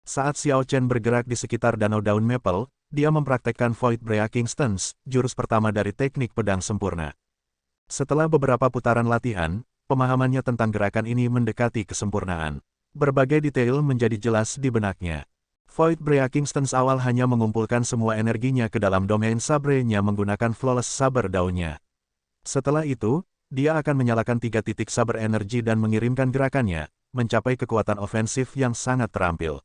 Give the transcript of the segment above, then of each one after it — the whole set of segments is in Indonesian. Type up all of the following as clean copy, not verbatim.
Saat Xiao Chen bergerak di sekitar Danau Daun Maple, dia mempraktekkan Void Breaking Stance, jurus pertama dari teknik pedang sempurna. Setelah beberapa putaran latihan, pemahamannya tentang gerakan ini mendekati kesempurnaan. Berbagai detail menjadi jelas di benaknya. Void Breaking Stance awal hanya mengumpulkan semua energinya ke dalam domain sabre-nya menggunakan Flawless Saber daunnya. Setelah itu, dia akan menyalakan 3 titik saber energi dan mengirimkan gerakannya, mencapai kekuatan ofensif yang sangat terampil.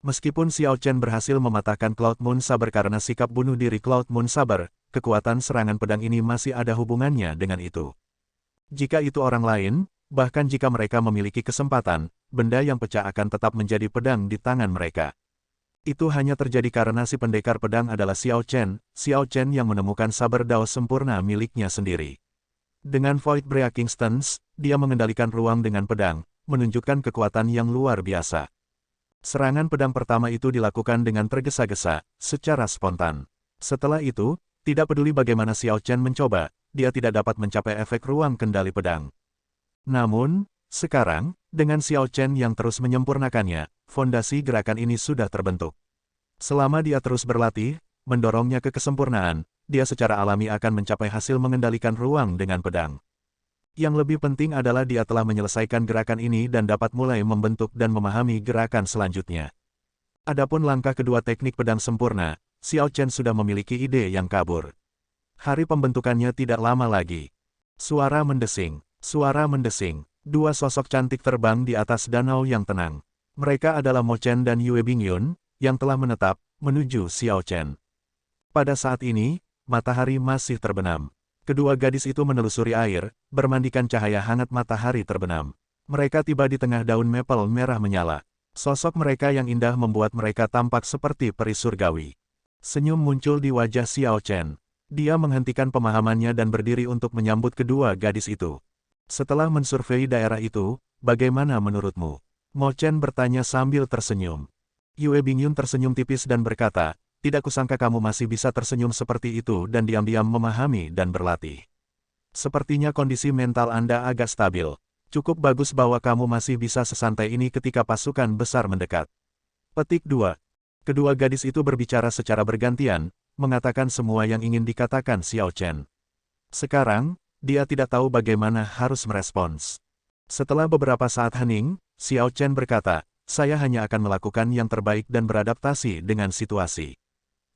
Meskipun Xiao Chen berhasil mematahkan Cloud Moon Saber karena sikap bunuh diri Cloud Moon Saber, kekuatan serangan pedang ini masih ada hubungannya dengan itu. Jika itu orang lain, bahkan jika mereka memiliki kesempatan, benda yang pecah akan tetap menjadi pedang di tangan mereka. Itu hanya terjadi karena si pendekar pedang adalah Xiao Chen yang menemukan saber dao sempurna miliknya sendiri. Dengan Void Breaking Stance, dia mengendalikan ruang dengan pedang, menunjukkan kekuatan yang luar biasa. Serangan pedang pertama itu dilakukan dengan tergesa-gesa, secara spontan. Setelah itu, tidak peduli bagaimana Xiao Chen mencoba, dia tidak dapat mencapai efek ruang kendali pedang. Namun, sekarang, dengan Xiao Chen yang terus menyempurnakannya, fondasi gerakan ini sudah terbentuk. Selama dia terus berlatih, mendorongnya ke kesempurnaan, dia secara alami akan mencapai hasil mengendalikan ruang dengan pedang. Yang lebih penting adalah dia telah menyelesaikan gerakan ini dan dapat mulai membentuk dan memahami gerakan selanjutnya. Adapun langkah kedua teknik pedang sempurna, Xiao Chen sudah memiliki ide yang kabur. Hari pembentukannya tidak lama lagi. Suara mendesing, dua sosok cantik terbang di atas danau yang tenang. Mereka adalah Mo Chen dan Yue Bingyun, yang telah menetap, menuju Xiao Chen. Pada saat ini, matahari masih terbenam. Kedua gadis itu menelusuri air, bermandikan cahaya hangat matahari terbenam. Mereka tiba di tengah daun maple merah menyala. Sosok mereka yang indah membuat mereka tampak seperti peri surgawi. Senyum muncul di wajah Xiao Chen. Dia menghentikan pemahamannya dan berdiri untuk menyambut kedua gadis itu. Setelah mensurvei daerah itu, bagaimana menurutmu? Mo Chen bertanya sambil tersenyum. Yue Bingyun tersenyum tipis dan berkata, tidak kusangka kamu masih bisa tersenyum seperti itu dan diam-diam memahami dan berlatih. Sepertinya kondisi mental Anda agak stabil. Cukup bagus bahwa kamu masih bisa sesantai ini ketika pasukan besar mendekat. Petik 2. Kedua gadis itu berbicara secara bergantian, mengatakan semua yang ingin dikatakan Xiao Chen. Sekarang, dia tidak tahu bagaimana harus merespons. Setelah beberapa saat hening, Xiao Chen berkata, saya hanya akan melakukan yang terbaik dan beradaptasi dengan situasi.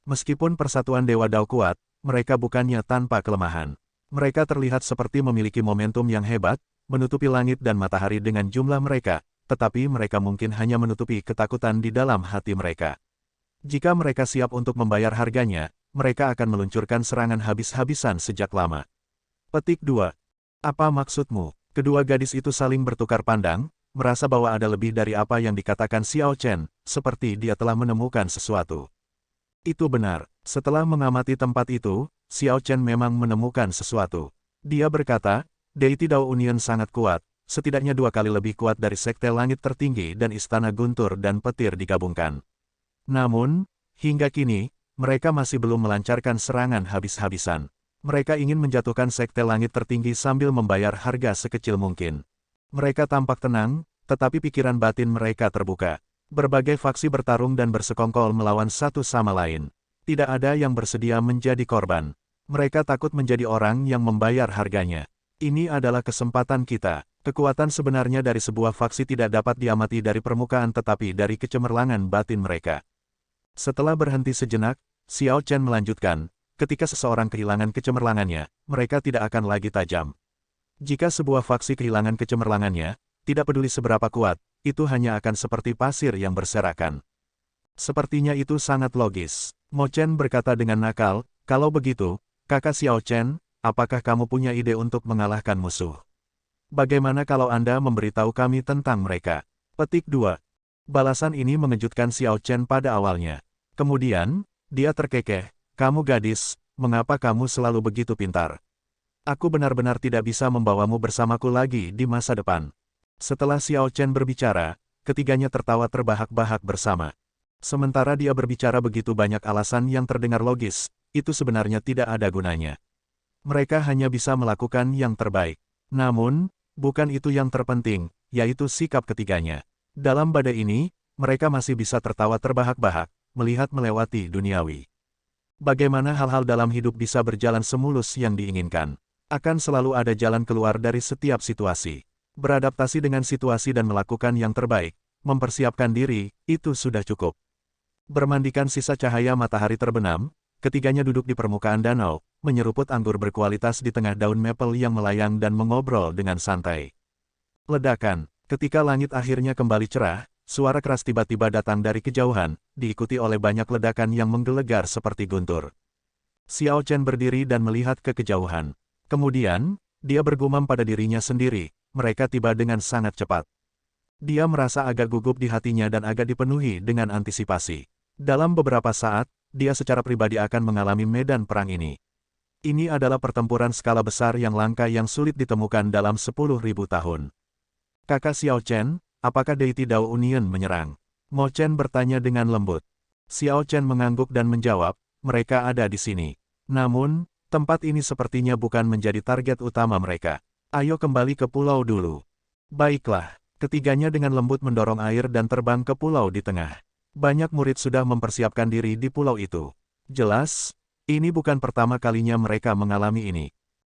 Meskipun persatuan Dewa Dao kuat, mereka bukannya tanpa kelemahan. Mereka terlihat seperti memiliki momentum yang hebat, menutupi langit dan matahari dengan jumlah mereka, tetapi mereka mungkin hanya menutupi ketakutan di dalam hati mereka. Jika mereka siap untuk membayar harganya, mereka akan meluncurkan serangan habis-habisan sejak lama. Petik 2. Apa maksudmu? Kedua gadis itu saling bertukar pandang, merasa bahwa ada lebih dari apa yang dikatakan Xiao Chen, seperti dia telah menemukan sesuatu. Itu benar, setelah mengamati tempat itu, Xiao Chen memang menemukan sesuatu. Dia berkata, Deity Dao Union sangat kuat, setidaknya 2 kali lebih kuat dari Sekte Langit Tertinggi dan Istana Guntur dan Petir digabungkan. Namun, hingga kini, mereka masih belum melancarkan serangan habis-habisan. Mereka ingin menjatuhkan Sekte Langit Tertinggi sambil membayar harga sekecil mungkin. Mereka tampak tenang, tetapi pikiran batin mereka terbuka. Berbagai faksi bertarung dan bersekongkol melawan satu sama lain. Tidak ada yang bersedia menjadi korban. Mereka takut menjadi orang yang membayar harganya. Ini adalah kesempatan kita. Kekuatan sebenarnya dari sebuah faksi tidak dapat diamati dari permukaan tetapi dari kecemerlangan batin mereka. Setelah berhenti sejenak, Xiao Chen melanjutkan, ketika seseorang kehilangan kecemerlangannya, mereka tidak akan lagi tajam. Jika sebuah faksi kehilangan kecemerlangannya, tidak peduli seberapa kuat, itu hanya akan seperti pasir yang berserakan. Sepertinya itu sangat logis. Mo Chen berkata dengan nakal, kalau begitu, kakak Xiao Chen, apakah kamu punya ide untuk mengalahkan musuh? Bagaimana kalau Anda memberitahu kami tentang mereka? Petik 2. Balasan ini mengejutkan Xiao Chen pada awalnya. Kemudian, dia terkekeh, kamu gadis, mengapa kamu selalu begitu pintar? Aku benar-benar tidak bisa membawamu bersamaku lagi di masa depan. Setelah Xiao Chen berbicara, ketiganya tertawa terbahak-bahak bersama. Sementara dia berbicara begitu banyak alasan yang terdengar logis, itu sebenarnya tidak ada gunanya. Mereka hanya bisa melakukan yang terbaik. Namun, bukan itu yang terpenting, yaitu sikap ketiganya. Dalam badai ini, mereka masih bisa tertawa terbahak-bahak, melihat melewati duniawi. Bagaimana hal-hal dalam hidup bisa berjalan semulus yang diinginkan? Akan selalu ada jalan keluar dari setiap situasi. Beradaptasi dengan situasi dan melakukan yang terbaik, mempersiapkan diri, itu sudah cukup. Bermandikan sisa cahaya matahari terbenam, ketiganya duduk di permukaan danau, menyeruput anggur berkualitas di tengah daun maple yang melayang dan mengobrol dengan santai. Ledakan, ketika langit akhirnya kembali cerah, suara keras tiba-tiba datang dari kejauhan, diikuti oleh banyak ledakan yang menggelegar seperti guntur. Xiao Chen berdiri dan melihat ke kejauhan. Kemudian, dia bergumam pada dirinya sendiri, mereka tiba dengan sangat cepat. Dia merasa agak gugup di hatinya dan agak dipenuhi dengan antisipasi. Dalam beberapa saat, dia secara pribadi akan mengalami medan perang ini. Ini adalah pertempuran skala besar yang langka yang sulit ditemukan dalam 10.000 tahun. Kakak Xiao Chen, apakah deiti Dao Union menyerang? Mo Chen bertanya dengan lembut. Xiao Chen mengangguk dan menjawab, mereka ada di sini. Namun, tempat ini sepertinya bukan menjadi target utama mereka. Ayo kembali ke pulau dulu. Baiklah, ketiganya dengan lembut mendorong air dan terbang ke pulau di tengah. Banyak murid sudah mempersiapkan diri di pulau itu. Jelas, ini bukan pertama kalinya mereka mengalami ini.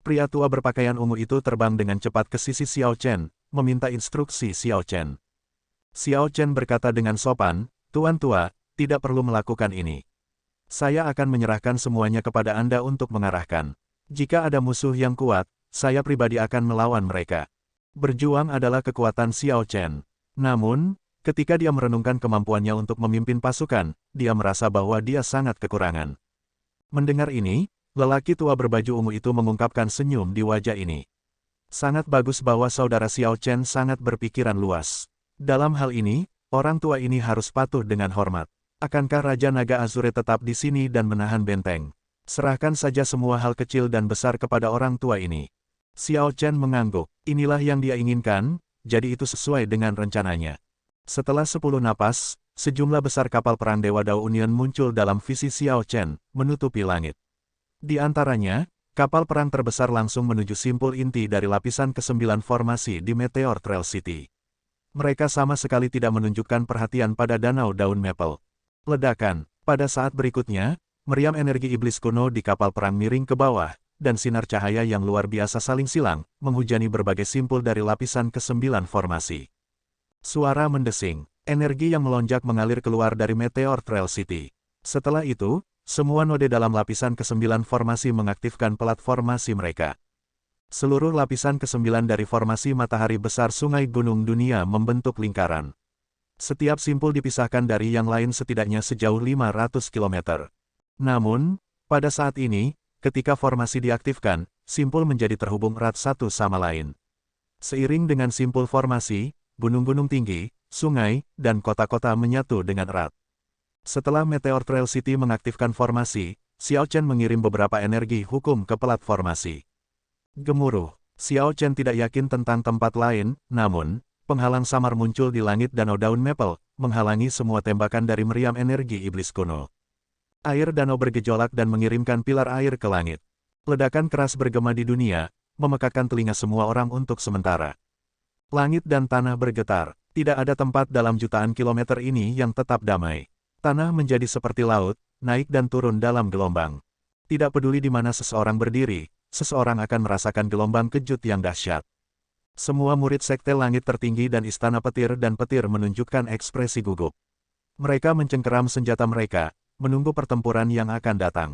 Pria tua berpakaian ungu itu terbang dengan cepat ke sisi Xiao Chen, meminta instruksi Xiao Chen. Xiao Chen berkata dengan sopan, Tuan tua, tidak perlu melakukan ini. Saya akan menyerahkan semuanya kepada Anda untuk mengarahkan. Jika ada musuh yang kuat, saya pribadi akan melawan mereka. Berjuang adalah kekuatan Xiao Chen. Namun, ketika dia merenungkan kemampuannya untuk memimpin pasukan, dia merasa bahwa dia sangat kekurangan. Mendengar ini, lelaki tua berbaju ungu itu mengungkapkan senyum di wajah ini. Sangat bagus bahwa saudara Xiao Chen sangat berpikiran luas. Dalam hal ini, orang tua ini harus patuh dengan hormat. Akankah Raja Naga Azure tetap di sini dan menahan benteng? Serahkan saja semua hal kecil dan besar kepada orang tua ini. Xiao Chen mengangguk. Inilah yang dia inginkan, jadi itu sesuai dengan rencananya. Setelah 10 napas, sejumlah besar kapal perang Dewa Dao Union muncul dalam visi Xiao Chen, menutupi langit. Di antaranya, kapal perang terbesar langsung menuju simpul inti dari lapisan ke-9 formasi di Meteor Trail City. Mereka sama sekali tidak menunjukkan perhatian pada danau daun maple. Ledakan, pada saat berikutnya, meriam energi iblis kuno di kapal perang miring ke bawah, dan sinar cahaya yang luar biasa saling silang, menghujani berbagai simpul dari lapisan ke-9 formasi. Suara mendesing, energi yang melonjak mengalir keluar dari Meteor Trail City. Setelah itu, semua node dalam lapisan ke-9 formasi mengaktifkan pelat formasi mereka. Seluruh lapisan ke-9 dari formasi matahari besar sungai gunung dunia membentuk lingkaran. Setiap simpul dipisahkan dari yang lain setidaknya sejauh 500 km. Namun, pada saat ini, ketika formasi diaktifkan, simpul menjadi terhubung erat satu sama lain. Seiring dengan simpul formasi, gunung-gunung tinggi, sungai, dan kota-kota menyatu dengan erat. Setelah Meteor Trail City mengaktifkan formasi, Xiao Chen mengirim beberapa energi hukum ke pelat formasi. Gemuruh, Xiao Chen tidak yakin tentang tempat lain, namun, penghalang samar muncul di langit danau daun maple, menghalangi semua tembakan dari meriam energi iblis kuno. Air danau bergejolak dan mengirimkan pilar air ke langit. Ledakan keras bergema di dunia, memekakkan telinga semua orang untuk sementara. Langit dan tanah bergetar, tidak ada tempat dalam jutaan kilometer ini yang tetap damai. Tanah menjadi seperti laut, naik dan turun dalam gelombang. Tidak peduli di mana seseorang berdiri, seseorang akan merasakan gelombang kejut yang dahsyat. Semua murid sekte langit tertinggi dan istana petir menunjukkan ekspresi gugup. Mereka mencengkeram senjata mereka, menunggu pertempuran yang akan datang.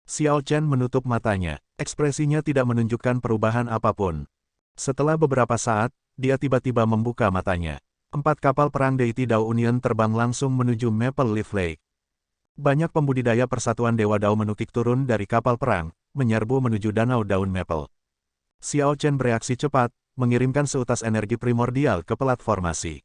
Xiao Chen menutup matanya, ekspresinya tidak menunjukkan perubahan apapun. Setelah beberapa saat, dia tiba-tiba membuka matanya. 4 kapal perang deiti Dao Union terbang langsung menuju Maple Leaf Lake. Banyak pembudidaya persatuan Dewa Dao menukik turun dari kapal perang, menyerbu menuju danau daun maple. Xiao Chen bereaksi cepat, mengirimkan seutas energi primordial ke pelat formasi.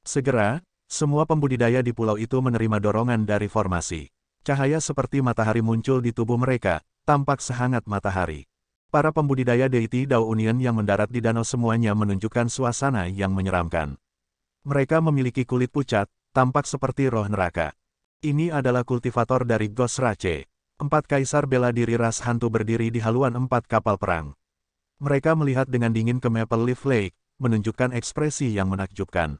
Segera, semua pembudidaya di pulau itu menerima dorongan dari formasi. Cahaya seperti matahari muncul di tubuh mereka, tampak sehangat matahari. Para pembudidaya deiti Dao Union yang mendarat di danau semuanya menunjukkan suasana yang menyeramkan. Mereka memiliki kulit pucat, tampak seperti roh neraka. Ini adalah kultivator dari Ghost Rache. 4 kaisar bela diri ras hantu berdiri di haluan 4 kapal perang. Mereka melihat dengan dingin ke Maple Leaf Lake, menunjukkan ekspresi yang menakjubkan.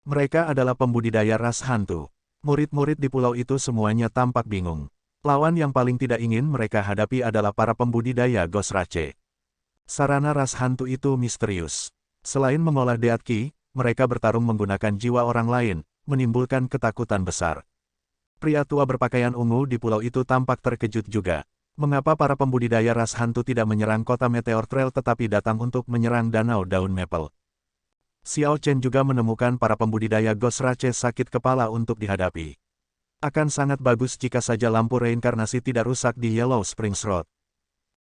Mereka adalah pembudidaya ras hantu. Murid-murid di pulau itu semuanya tampak bingung. Lawan yang paling tidak ingin mereka hadapi adalah para pembudidaya Ghost Rache. Sarana ras hantu itu misterius. Selain mengolah Death Key, mereka bertarung menggunakan jiwa orang lain, menimbulkan ketakutan besar. Pria tua berpakaian ungu di pulau itu tampak terkejut juga. Mengapa para pembudidaya ras hantu tidak menyerang kota Meteor Trail tetapi datang untuk menyerang Danau Daun Maple? Xiao Chen juga menemukan para pembudidaya Ghost Rache sakit kepala untuk dihadapi. Akan sangat bagus jika saja lampu reinkarnasi tidak rusak di Yellow Springs Road.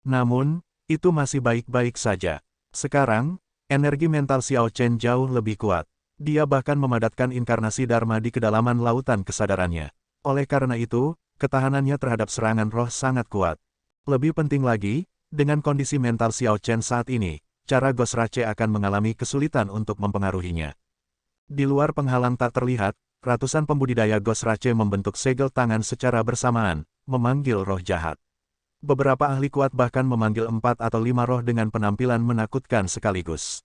Namun, itu masih baik-baik saja. Sekarang, energi mental Xiao Chen jauh lebih kuat. Dia bahkan memadatkan inkarnasi Dharma di kedalaman lautan kesadarannya. Oleh karena itu, ketahanannya terhadap serangan roh sangat kuat. Lebih penting lagi, dengan kondisi mental Xiao Chen saat ini, cara Ghost Rache akan mengalami kesulitan untuk mempengaruhinya. Di luar penghalang tak terlihat, ratusan pembudidaya Ghost Rache membentuk segel tangan secara bersamaan, memanggil roh jahat. Beberapa ahli kuat bahkan memanggil 4 atau 5 roh dengan penampilan menakutkan sekaligus.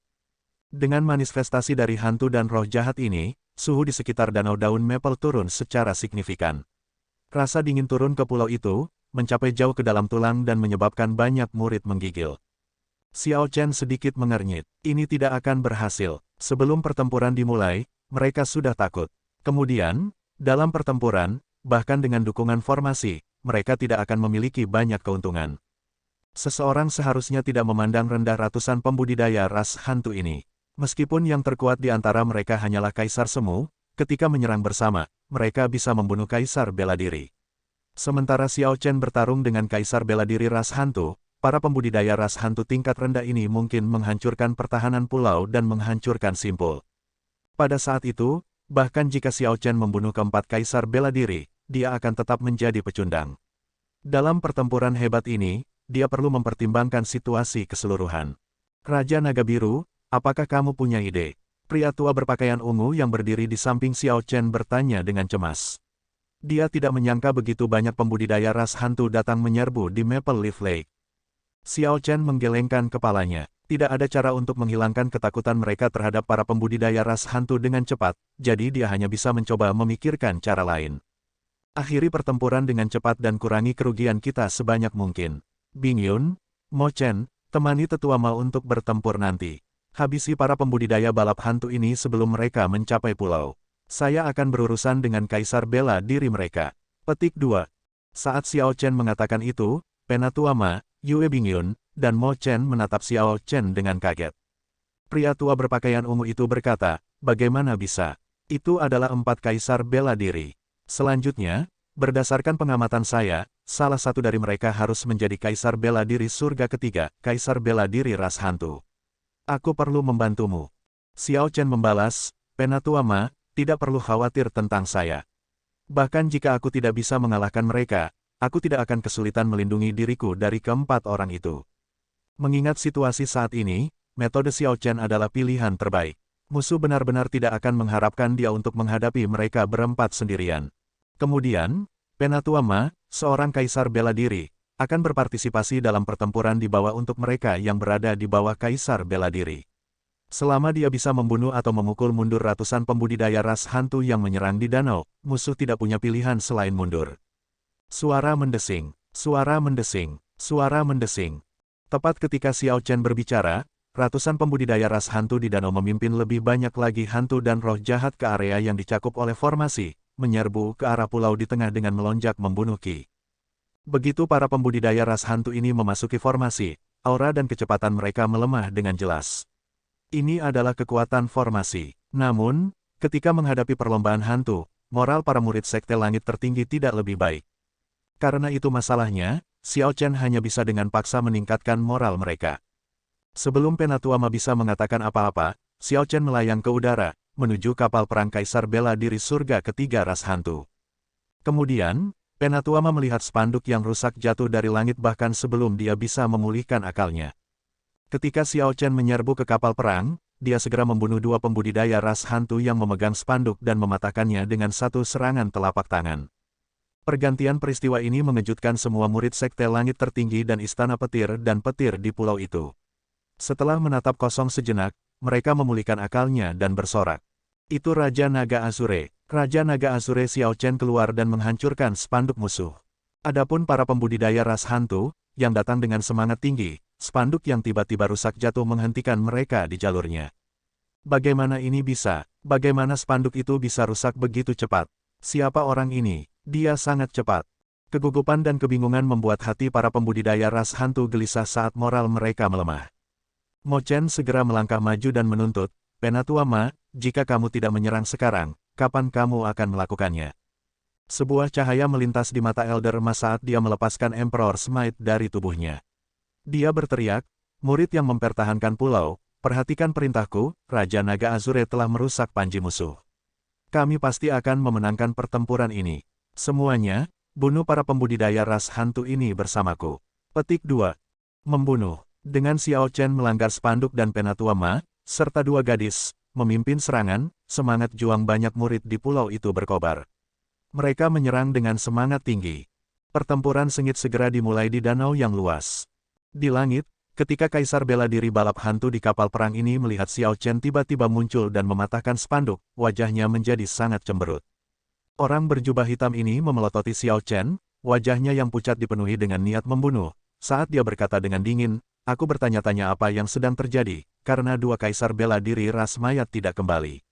Dengan manifestasi dari hantu dan roh jahat ini, suhu di sekitar Danau Daun Maple turun secara signifikan. Rasa dingin turun ke pulau itu, mencapai jauh ke dalam tulang dan menyebabkan banyak murid menggigil. Xiao Chen sedikit mengernyit. Ini tidak akan berhasil. Sebelum pertempuran dimulai, mereka sudah takut. Kemudian, dalam pertempuran, bahkan dengan dukungan formasi, mereka tidak akan memiliki banyak keuntungan. Seseorang seharusnya tidak memandang rendah ratusan pembudidaya ras hantu ini. Meskipun yang terkuat di antara mereka hanyalah Kaisar Semu, ketika menyerang bersama, mereka bisa membunuh Kaisar Bela Diri. Sementara Xiao Chen bertarung dengan Kaisar Bela Diri ras hantu, para pembudidaya ras hantu tingkat rendah ini mungkin menghancurkan pertahanan pulau dan menghancurkan simpul. Pada saat itu, bahkan jika Xiao Chen membunuh keempat Kaisar Bela Diri, dia akan tetap menjadi pecundang. Dalam pertempuran hebat ini, dia perlu mempertimbangkan situasi keseluruhan. Raja Naga Biru, apakah kamu punya ide? Pria tua berpakaian ungu yang berdiri di samping Xiao Chen bertanya dengan cemas. Dia tidak menyangka begitu banyak pembudidaya ras hantu datang menyerbu di Maple Leaf Lake. Xiao Chen menggelengkan kepalanya. Tidak ada cara untuk menghilangkan ketakutan mereka terhadap para pembudidaya ras hantu dengan cepat, jadi dia hanya bisa mencoba memikirkan cara lain. Akhiri pertempuran dengan cepat dan kurangi kerugian kita sebanyak mungkin. Bing Yun, Mo Chen, temani Tetua Ma untuk bertempur nanti. Habisi para pembudidaya balap hantu ini sebelum mereka mencapai pulau. Saya akan berurusan dengan Kaisar Bela Diri mereka. Petik 2. Saat Xiao Chen mengatakan itu, Penatua Ma, Yue Bingyun, dan Mo Chen menatap Xiao Chen dengan kaget. Pria tua berpakaian ungu itu berkata, bagaimana bisa? Itu adalah 4 Kaisar Bela Diri. Selanjutnya, berdasarkan pengamatan saya, salah satu dari mereka harus menjadi Kaisar Bela Diri surga ketiga, Kaisar Bela Diri ras hantu. Aku perlu membantumu. Xiao Chen membalas, Penatua Ma, tidak perlu khawatir tentang saya. Bahkan jika aku tidak bisa mengalahkan mereka, aku tidak akan kesulitan melindungi diriku dari keempat orang itu. Mengingat situasi saat ini, metode Xiao Chen adalah pilihan terbaik. Musuh benar-benar tidak akan mengharapkan dia untuk menghadapi mereka berempat sendirian. Kemudian, Penatua Ma, seorang Kaisar Bela Diri, akan berpartisipasi dalam pertempuran di bawah untuk mereka yang berada di bawah Kaisar Bela Diri. Selama dia bisa membunuh atau memukul mundur ratusan pembudidaya ras hantu yang menyerang di danau, musuh tidak punya pilihan selain mundur. Suara mendesing, suara mendesing, suara mendesing. Tepat ketika Xiao Chen berbicara, ratusan pembudidaya ras hantu di danau memimpin lebih banyak lagi hantu dan roh jahat ke area yang dicakup oleh formasi, menyerbu ke arah pulau di tengah dengan melonjak membunuh Qi. Begitu para pembudidaya ras hantu ini memasuki formasi, aura dan kecepatan mereka melemah dengan jelas. Ini adalah kekuatan formasi. Namun, ketika menghadapi perlombaan hantu, moral para murid Sekte Langit Tertinggi tidak lebih baik. Karena itu masalahnya, Xiao Chen hanya bisa dengan paksa meningkatkan moral mereka. Sebelum Penatua Ma bisa mengatakan apa-apa, Xiao Chen melayang ke udara, menuju kapal perang Kaisar Bela Diri surga ketiga ras hantu. Kemudian, Penatua Ma melihat spanduk yang rusak jatuh dari langit bahkan sebelum dia bisa memulihkan akalnya. Ketika Xiao Chen menyerbu ke kapal perang, dia segera membunuh 2 pembudidaya ras hantu yang memegang spanduk dan mematahkannya dengan satu serangan telapak tangan. Pergantian peristiwa ini mengejutkan semua murid Sekte Langit Tertinggi dan Istana Petir dan Petir di pulau itu. Setelah menatap kosong sejenak, mereka memulihkan akalnya dan bersorak. Itu Raja Naga Azure. Raja Naga Azure Xiao Chen keluar dan menghancurkan spanduk musuh. Adapun para pembudidaya ras hantu, yang datang dengan semangat tinggi, spanduk yang tiba-tiba rusak jatuh menghentikan mereka di jalurnya. Bagaimana ini bisa? Bagaimana spanduk itu bisa rusak begitu cepat? Siapa orang ini? Dia sangat cepat. Kegugupan dan kebingungan membuat hati para pembudidaya ras hantu gelisah saat moral mereka melemah. Mo Chen segera melangkah maju dan menuntut, Penatua Ma, jika kamu tidak menyerang sekarang, kapan kamu akan melakukannya? Sebuah cahaya melintas di mata Elder Ma saat dia melepaskan Emperor Smite dari tubuhnya. Dia berteriak, murid yang mempertahankan pulau, perhatikan perintahku, Raja Naga Azure telah merusak panji musuh. Kami pasti akan memenangkan pertempuran ini. Semuanya, bunuh para pembudidaya ras hantu ini bersamaku. Petik 2. Membunuh. Dengan Xiao Chen melanggar spanduk dan Penatua Ma, serta dua gadis, memimpin serangan, semangat juang banyak murid di pulau itu berkobar. Mereka menyerang dengan semangat tinggi. Pertempuran sengit segera dimulai di danau yang luas. Di langit, ketika Kaisar bela diri balap hantu di kapal perang ini melihat Xiao Chen tiba-tiba muncul dan mematahkan spanduk, wajahnya menjadi sangat cemberut. Orang berjubah hitam ini memelototi Xiao Chen, wajahnya yang pucat dipenuhi dengan niat membunuh. Saat dia berkata dengan dingin, aku bertanya-tanya apa yang sedang terjadi, karena dua kaisar bela diri ras mayat tidak kembali.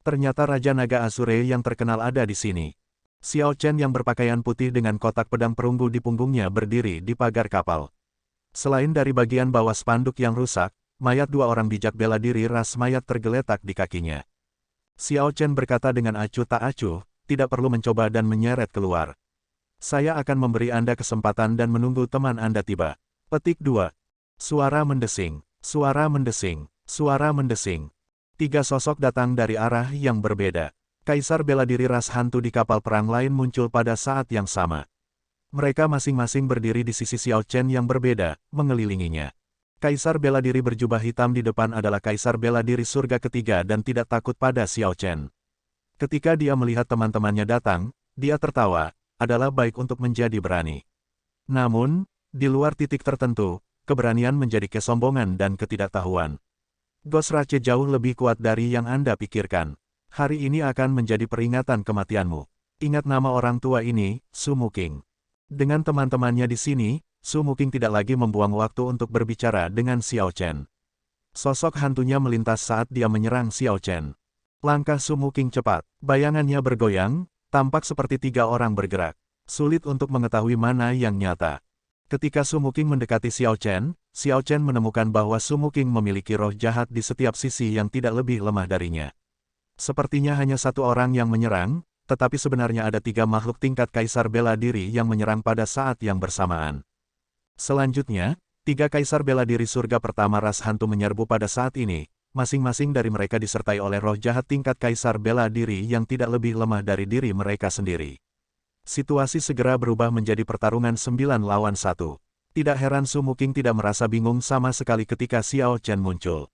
Ternyata Raja Naga Azure yang terkenal ada di sini. Xiao Chen yang berpakaian putih dengan kotak pedang perunggu di punggungnya berdiri di pagar kapal. Selain dari bagian bawah spanduk yang rusak, mayat dua orang bijak bela diri ras mayat tergeletak di kakinya. Xiao Chen berkata dengan acuh tak acuh, tidak perlu mencoba dan menyeret keluar. Saya akan memberi Anda kesempatan dan menunggu teman Anda tiba. Petik 2. Suara mendesing, suara mendesing, suara mendesing. Tiga sosok datang dari arah yang berbeda. Kaisar bela diri ras hantu di kapal perang lain muncul pada saat yang sama. Mereka masing-masing berdiri di sisi Xiao Chen yang berbeda, mengelilinginya. Kaisar bela diri berjubah hitam di depan adalah Kaisar bela diri surga ketiga dan tidak takut pada Xiao Chen. Ketika dia melihat teman-temannya datang, dia tertawa, adalah baik untuk menjadi berani. Namun, di luar titik tertentu, keberanian menjadi kesombongan dan ketidaktahuan. Ghost Rache jauh lebih kuat dari yang Anda pikirkan. Hari ini akan menjadi peringatan kematianmu. Ingat nama orang tua ini, Su Muking. Dengan teman-temannya di sini, Su Muking tidak lagi membuang waktu untuk berbicara dengan Xiao Chen. Sosok hantunya melintas saat dia menyerang Xiao Chen. Langkah Su Muking cepat, bayangannya bergoyang, tampak seperti tiga orang bergerak. Sulit untuk mengetahui mana yang nyata. Ketika Su Muking mendekati Xiao Chen menemukan bahwa Su Muking memiliki roh jahat di setiap sisi yang tidak lebih lemah darinya. Sepertinya hanya satu orang yang menyerang, tetapi sebenarnya ada tiga makhluk tingkat kaisar bela diri yang menyerang pada saat yang bersamaan. Selanjutnya, tiga kaisar bela diri surga pertama ras hantu menyerbu pada saat ini, masing-masing dari mereka disertai oleh roh jahat tingkat kaisar bela diri yang tidak lebih lemah dari diri mereka sendiri. Situasi segera berubah menjadi pertarungan 9 lawan 1. Tidak heran Su Muking tidak merasa bingung sama sekali ketika Xiao Chen muncul.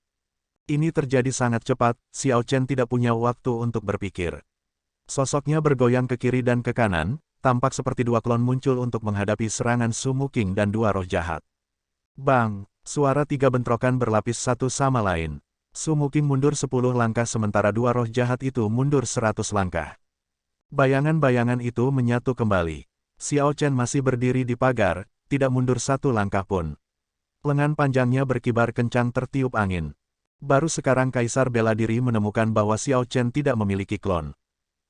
Ini terjadi sangat cepat, Xiao Chen tidak punya waktu untuk berpikir. Sosoknya bergoyang ke kiri dan ke kanan, tampak seperti dua klon muncul untuk menghadapi serangan Su Muking dan dua roh jahat. Bang! Suara tiga bentrokan berlapis satu sama lain. Su Muking mundur 10 langkah sementara dua roh jahat itu mundur 100 langkah. Bayangan-bayangan itu menyatu kembali. Xiao Chen masih berdiri di pagar, tidak mundur 1 langkah pun. Lengan panjangnya berkibar kencang tertiup angin. Baru sekarang Kaisar bela diri menemukan bahwa Xiao Chen tidak memiliki klon.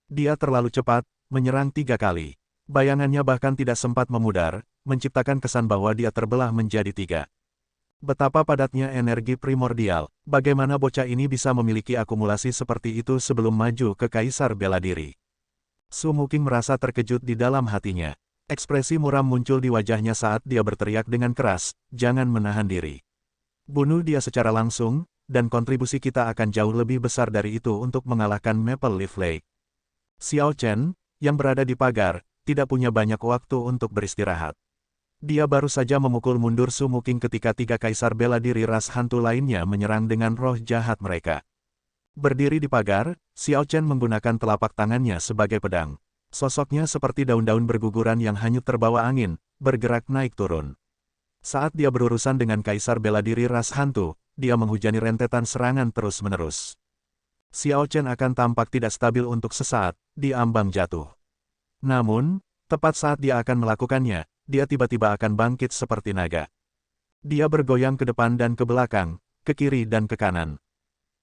Dia terlalu cepat, menyerang 3 kali. Bayangannya bahkan tidak sempat memudar, menciptakan kesan bahwa dia terbelah menjadi 3. Betapa padatnya energi primordial, bagaimana bocah ini bisa memiliki akumulasi seperti itu sebelum maju ke Kaisar bela diri. Su Muking merasa terkejut di dalam hatinya. Ekspresi muram muncul di wajahnya saat dia berteriak dengan keras, jangan menahan diri. Bunuh dia secara langsung, dan kontribusi kita akan jauh lebih besar dari itu untuk mengalahkan Maple Leaf Lake. Xiao Chen, yang berada di pagar, tidak punya banyak waktu untuk beristirahat. Dia baru saja memukul mundur Su Muking ketika 3 kaisar bela diri ras hantu lainnya menyerang dengan roh jahat mereka. Berdiri di pagar, Xiao Chen menggunakan telapak tangannya sebagai pedang. Sosoknya seperti daun-daun berguguran yang hanyut terbawa angin, bergerak naik turun. Saat dia berurusan dengan kaisar bela diri ras hantu, dia menghujani rentetan serangan terus-menerus. Xiao Chen akan tampak tidak stabil untuk sesaat, di ambang jatuh. Namun, tepat saat dia akan melakukannya, dia tiba-tiba akan bangkit seperti naga. Dia bergoyang ke depan dan ke belakang, ke kiri dan ke kanan.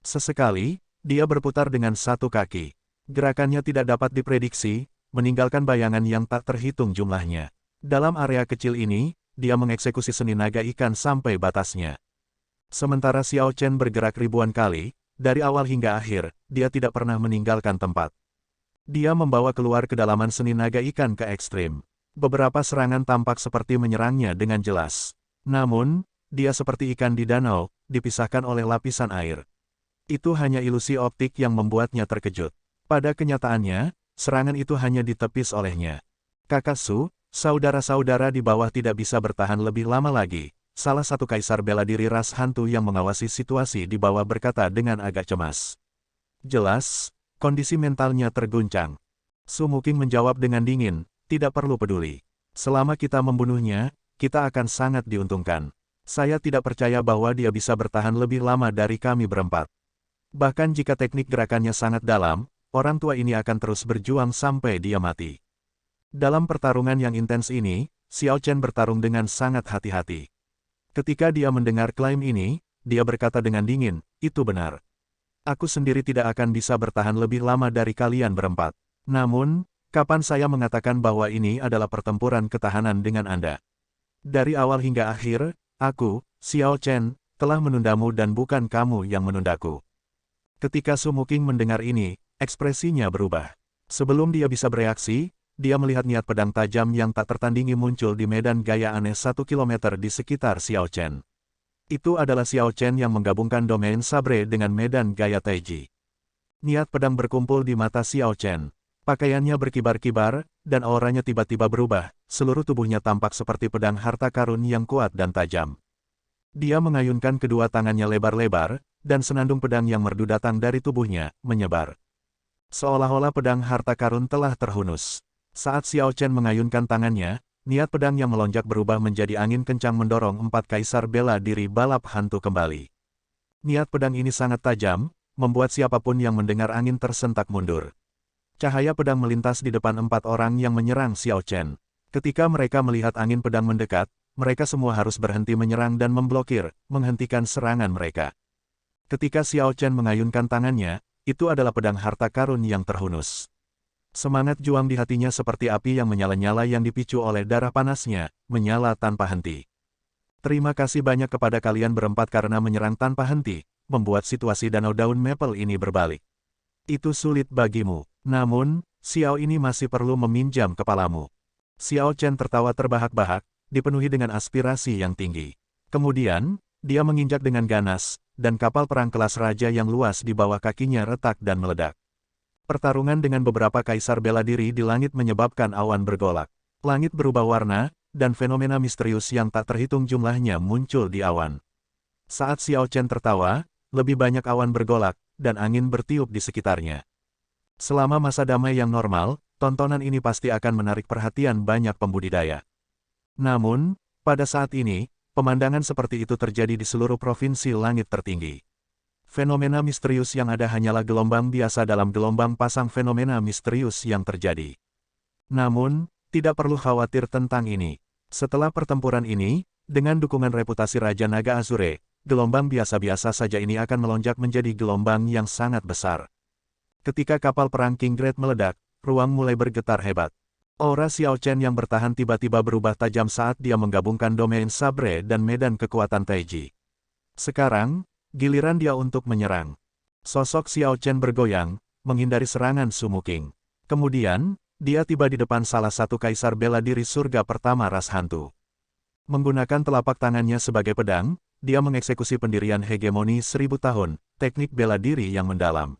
Sesekali, dia berputar dengan satu kaki. Gerakannya tidak dapat diprediksi, meninggalkan bayangan yang tak terhitung jumlahnya. Dalam area kecil ini, dia mengeksekusi seni naga ikan sampai batasnya. Sementara Xiao Chen bergerak ribuan kali, dari awal hingga akhir, dia tidak pernah meninggalkan tempat. Dia membawa keluar kedalaman seni naga ikan ke ekstrim. Beberapa serangan tampak seperti menyerangnya dengan jelas. Namun, dia seperti ikan di danau, dipisahkan oleh lapisan air. Itu hanya ilusi optik yang membuatnya terkejut. Pada kenyataannya, serangan itu hanya ditepis olehnya. Kakak Su, saudara-saudara di bawah tidak bisa bertahan lebih lama lagi. Salah satu kaisar bela diri ras hantu yang mengawasi situasi di bawah berkata dengan agak cemas. Jelas, kondisi mentalnya terguncang. Su Muking menjawab dengan dingin, tidak perlu peduli. Selama kita membunuhnya, kita akan sangat diuntungkan. Saya tidak percaya bahwa dia bisa bertahan lebih lama dari kami berempat. Bahkan jika teknik gerakannya sangat dalam, orang tua ini akan terus berjuang sampai dia mati. Dalam pertarungan yang intens ini, Xiao Chen bertarung dengan sangat hati-hati. Ketika dia mendengar klaim ini, dia berkata dengan dingin, itu benar. Aku sendiri tidak akan bisa bertahan lebih lama dari kalian berempat. Namun, kapan saya mengatakan bahwa ini adalah pertempuran ketahanan dengan Anda? Dari awal hingga akhir, aku, Xiao Chen, telah menundamu dan bukan kamu yang menundaku. Ketika Su Muking mendengar ini, ekspresinya berubah. Sebelum dia bisa bereaksi, dia melihat niat pedang tajam yang tak tertandingi muncul di medan gaya aneh 1 kilometer di sekitar Xiao Chen. Itu adalah Xiao Chen yang menggabungkan domain sabre dengan medan gaya taiji. Niat pedang berkumpul di mata Xiao Chen. Pakaiannya berkibar-kibar, dan auranya tiba-tiba berubah, seluruh tubuhnya tampak seperti pedang harta karun yang kuat dan tajam. Dia mengayunkan kedua tangannya lebar-lebar, dan senandung pedang yang merdu datang dari tubuhnya, menyebar. Seolah-olah pedang harta karun telah terhunus. Saat Xiao Chen mengayunkan tangannya, niat pedang yang melonjak berubah menjadi angin kencang mendorong 4 kaisar bela diri balap hantu kembali. Niat pedang ini sangat tajam, membuat siapapun yang mendengar angin tersentak mundur. Cahaya pedang melintas di depan 4 orang yang menyerang Xiao Chen. Ketika mereka melihat angin pedang mendekat, mereka semua harus berhenti menyerang dan memblokir, menghentikan serangan mereka. Ketika Xiao Chen mengayunkan tangannya, itu adalah pedang harta karun yang terhunus. Semangat juang di hatinya seperti api yang menyala-nyala yang dipicu oleh darah panasnya, menyala tanpa henti. Terima kasih banyak kepada kalian berempat karena menyerang tanpa henti, membuat situasi Danau Daun Maple ini berbalik. Itu sulit bagimu, namun, Xiao ini masih perlu meminjam kepalamu. Xiao Chen tertawa terbahak-bahak, dipenuhi dengan aspirasi yang tinggi. Kemudian, dia menginjak dengan ganas, dan kapal perang kelas raja yang luas di bawah kakinya retak dan meledak. Pertarungan dengan beberapa kaisar bela diri di langit menyebabkan awan bergolak. Langit berubah warna, dan fenomena misterius yang tak terhitung jumlahnya muncul di awan. Saat Xiao Chen tertawa, lebih banyak awan bergolak, dan angin bertiup di sekitarnya. Selama masa damai yang normal, tontonan ini pasti akan menarik perhatian banyak pembudidaya. Namun, pada saat ini, pemandangan seperti itu terjadi di seluruh provinsi langit tertinggi. Fenomena misterius yang ada hanyalah gelombang biasa dalam gelombang pasang fenomena misterius yang terjadi. Namun, tidak perlu khawatir tentang ini. Setelah pertempuran ini, dengan dukungan reputasi Raja Naga Azure, gelombang biasa-biasa saja ini akan melonjak menjadi gelombang yang sangat besar. Ketika kapal perang King Great meledak, ruang mulai bergetar hebat. Aura Xiao Chen yang bertahan tiba-tiba berubah tajam saat dia menggabungkan domain sabre dan medan kekuatan taiji. Sekarang, giliran dia untuk menyerang. Sosok Xiao Chen bergoyang, menghindari serangan Su Muking. Kemudian, dia tiba di depan salah satu kaisar bela diri surga pertama ras hantu. Menggunakan telapak tangannya sebagai pedang, dia mengeksekusi pendirian hegemoni 1000 tahun, teknik bela diri yang mendalam.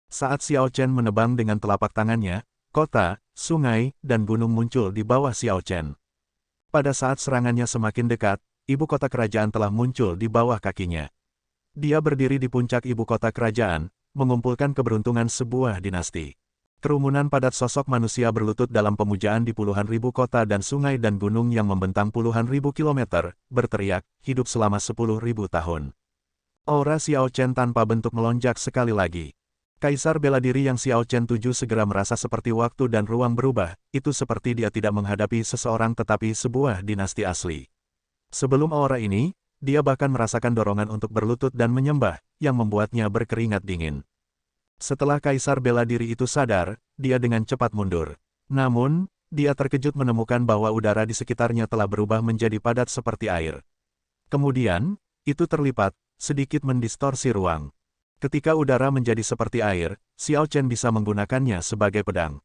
Saat Xiao Chen menebang dengan telapak tangannya, kota, sungai, dan gunung muncul di bawah Xiao Chen. Pada saat serangannya semakin dekat, ibu kota kerajaan telah muncul di bawah kakinya. Dia berdiri di puncak ibu kota kerajaan, mengumpulkan keberuntungan sebuah dinasti. Kerumunan padat sosok manusia berlutut dalam pemujaan di puluhan ribu kota dan sungai dan gunung yang membentang puluhan ribu kilometer, berteriak, hidup selama 10.000 tahun. Aura Xiao Chen tanpa bentuk melonjak sekali lagi. Kaisar bela diri yang Xiao Chen tuju segera merasa seperti waktu dan ruang berubah, itu seperti dia tidak menghadapi seseorang tetapi sebuah dinasti asli. Sebelum aura ini, dia bahkan merasakan dorongan untuk berlutut dan menyembah, yang membuatnya berkeringat dingin. Setelah Kaisar bela diri itu sadar, dia dengan cepat mundur. Namun, dia terkejut menemukan bahwa udara di sekitarnya telah berubah menjadi padat seperti air. Kemudian, itu terlipat, sedikit mendistorsi ruang. Ketika udara menjadi seperti air, Xiao Chen bisa menggunakannya sebagai pedang.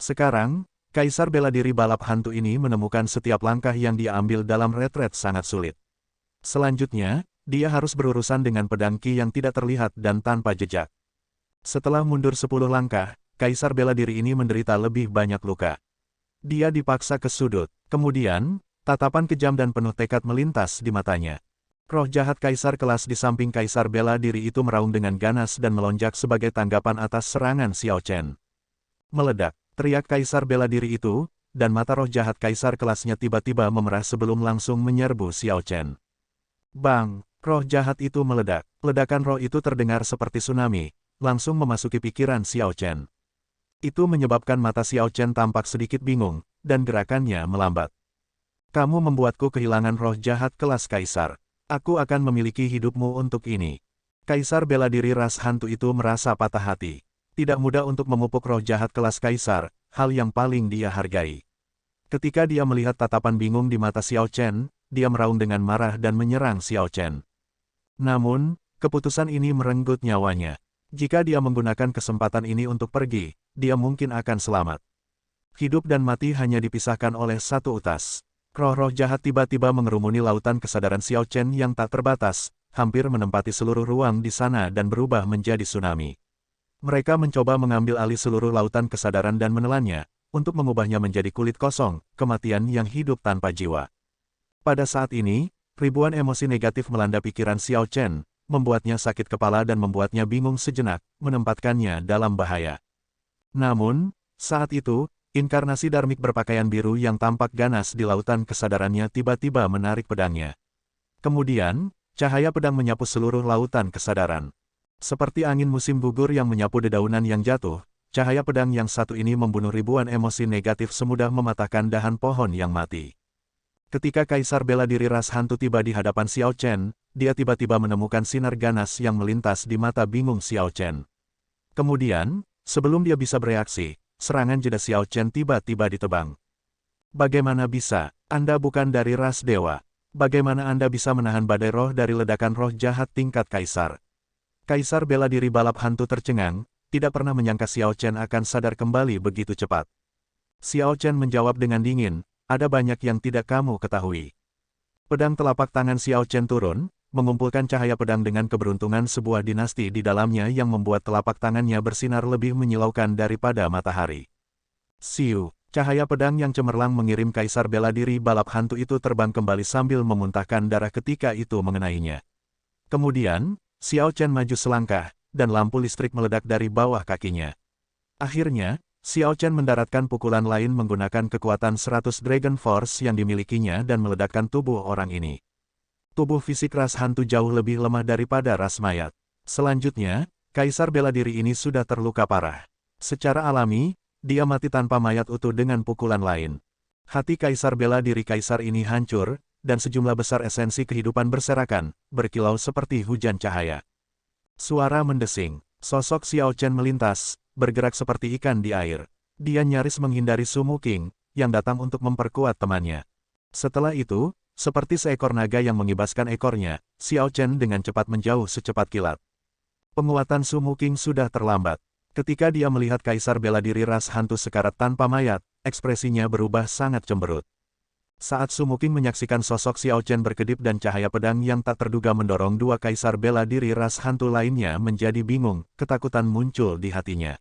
Sekarang, Kaisar bela diri balap hantu ini menemukan setiap langkah yang dia ambil dalam retret sangat sulit. Selanjutnya, dia harus berurusan dengan pedang Qi yang tidak terlihat dan tanpa jejak. Setelah mundur 10 langkah, Kaisar bela diri ini menderita lebih banyak luka. Dia dipaksa ke sudut. Kemudian, tatapan kejam dan penuh tekad melintas di matanya. Roh jahat Kaisar kelas di samping Kaisar bela diri itu meraung dengan ganas dan melonjak sebagai tanggapan atas serangan Xiao Chen. Meledak, teriak Kaisar bela diri itu, dan mata roh jahat Kaisar kelasnya tiba-tiba memerah sebelum langsung menyerbu Xiao Chen. Bang! Roh jahat itu meledak. Ledakan roh itu terdengar seperti tsunami, langsung memasuki pikiran Xiao Chen. Itu menyebabkan mata Xiao Chen tampak sedikit bingung, dan gerakannya melambat. Kamu membuatku kehilangan roh jahat kelas Kaisar. Aku akan memiliki hidupmu untuk ini. Kaisar bela diri ras hantu itu merasa patah hati. Tidak mudah untuk memupuk roh jahat kelas Kaisar, hal yang paling dia hargai. Ketika dia melihat tatapan bingung di mata Xiao Chen, dia meraung dengan marah dan menyerang Xiao Chen. Namun, keputusan ini merenggut nyawanya. Jika dia menggunakan kesempatan ini untuk pergi, dia mungkin akan selamat. Hidup dan mati hanya dipisahkan oleh satu utas. Roh-roh jahat tiba-tiba mengerumuni lautan kesadaran Xiao Chen yang tak terbatas, hampir menempati seluruh ruang di sana dan berubah menjadi tsunami. Mereka mencoba mengambil alih seluruh lautan kesadaran dan menelannya, untuk mengubahnya menjadi kulit kosong, kematian yang hidup tanpa jiwa. Pada saat ini, ribuan emosi negatif melanda pikiran Xiao Chen, membuatnya sakit kepala dan membuatnya bingung sejenak, menempatkannya dalam bahaya. Namun, saat itu, inkarnasi Dharmik berpakaian biru yang tampak ganas di lautan kesadarannya tiba-tiba menarik pedangnya. Kemudian, cahaya pedang menyapu seluruh lautan kesadaran. Seperti angin musim gugur yang menyapu dedaunan yang jatuh, cahaya pedang yang satu ini membunuh ribuan emosi negatif semudah mematahkan dahan pohon yang mati. Ketika Kaisar bela diri ras hantu tiba di hadapan Xiao Chen, dia tiba-tiba menemukan sinar ganas yang melintas di mata bingung Xiao Chen. Kemudian, sebelum dia bisa bereaksi, serangan jeda Xiao Chen tiba-tiba ditebang. Bagaimana bisa? Anda bukan dari ras dewa. Bagaimana Anda bisa menahan badai roh dari ledakan roh jahat tingkat Kaisar? Kaisar bela diri balap hantu tercengang, tidak pernah menyangka Xiao Chen akan sadar kembali begitu cepat. Xiao Chen menjawab dengan dingin, ada banyak yang tidak kamu ketahui. Pedang telapak tangan Xiao Chen turun, mengumpulkan cahaya pedang dengan keberuntungan sebuah dinasti di dalamnya yang membuat telapak tangannya bersinar lebih menyilaukan daripada matahari. Siu, cahaya pedang yang cemerlang mengirim Kaisar bela diri balap hantu itu terbang kembali sambil memuntahkan darah ketika itu mengenainya. Kemudian, Xiao Chen maju selangkah, dan lampu listrik meledak dari bawah kakinya. Akhirnya, Xiao Chen mendaratkan pukulan lain menggunakan kekuatan 100 Dragon Force yang dimilikinya dan meledakkan tubuh orang ini. Tubuh fisik ras hantu jauh lebih lemah daripada ras mayat. Selanjutnya, Kaisar bela diri ini sudah terluka parah. Secara alami, dia mati tanpa mayat utuh dengan pukulan lain. Hati Kaisar bela diri Kaisar ini hancur, dan sejumlah besar esensi kehidupan berserakan, berkilau seperti hujan cahaya. Suara mendesing, sosok Xiao Chen melintas, bergerak seperti ikan di air. Dia nyaris menghindari Su Muqing, yang datang untuk memperkuat temannya. Setelah itu, seperti seekor naga yang mengibaskan ekornya, Xiao Chen dengan cepat menjauh secepat kilat. Penguatan Su Muqing sudah terlambat. Ketika dia melihat Kaisar bela diri ras hantu sekarat tanpa mayat, ekspresinya berubah sangat cemberut. Saat Su Muqing menyaksikan sosok Xiao Chen berkedip dan cahaya pedang yang tak terduga mendorong dua Kaisar bela diri ras hantu lainnya menjadi bingung, ketakutan muncul di hatinya.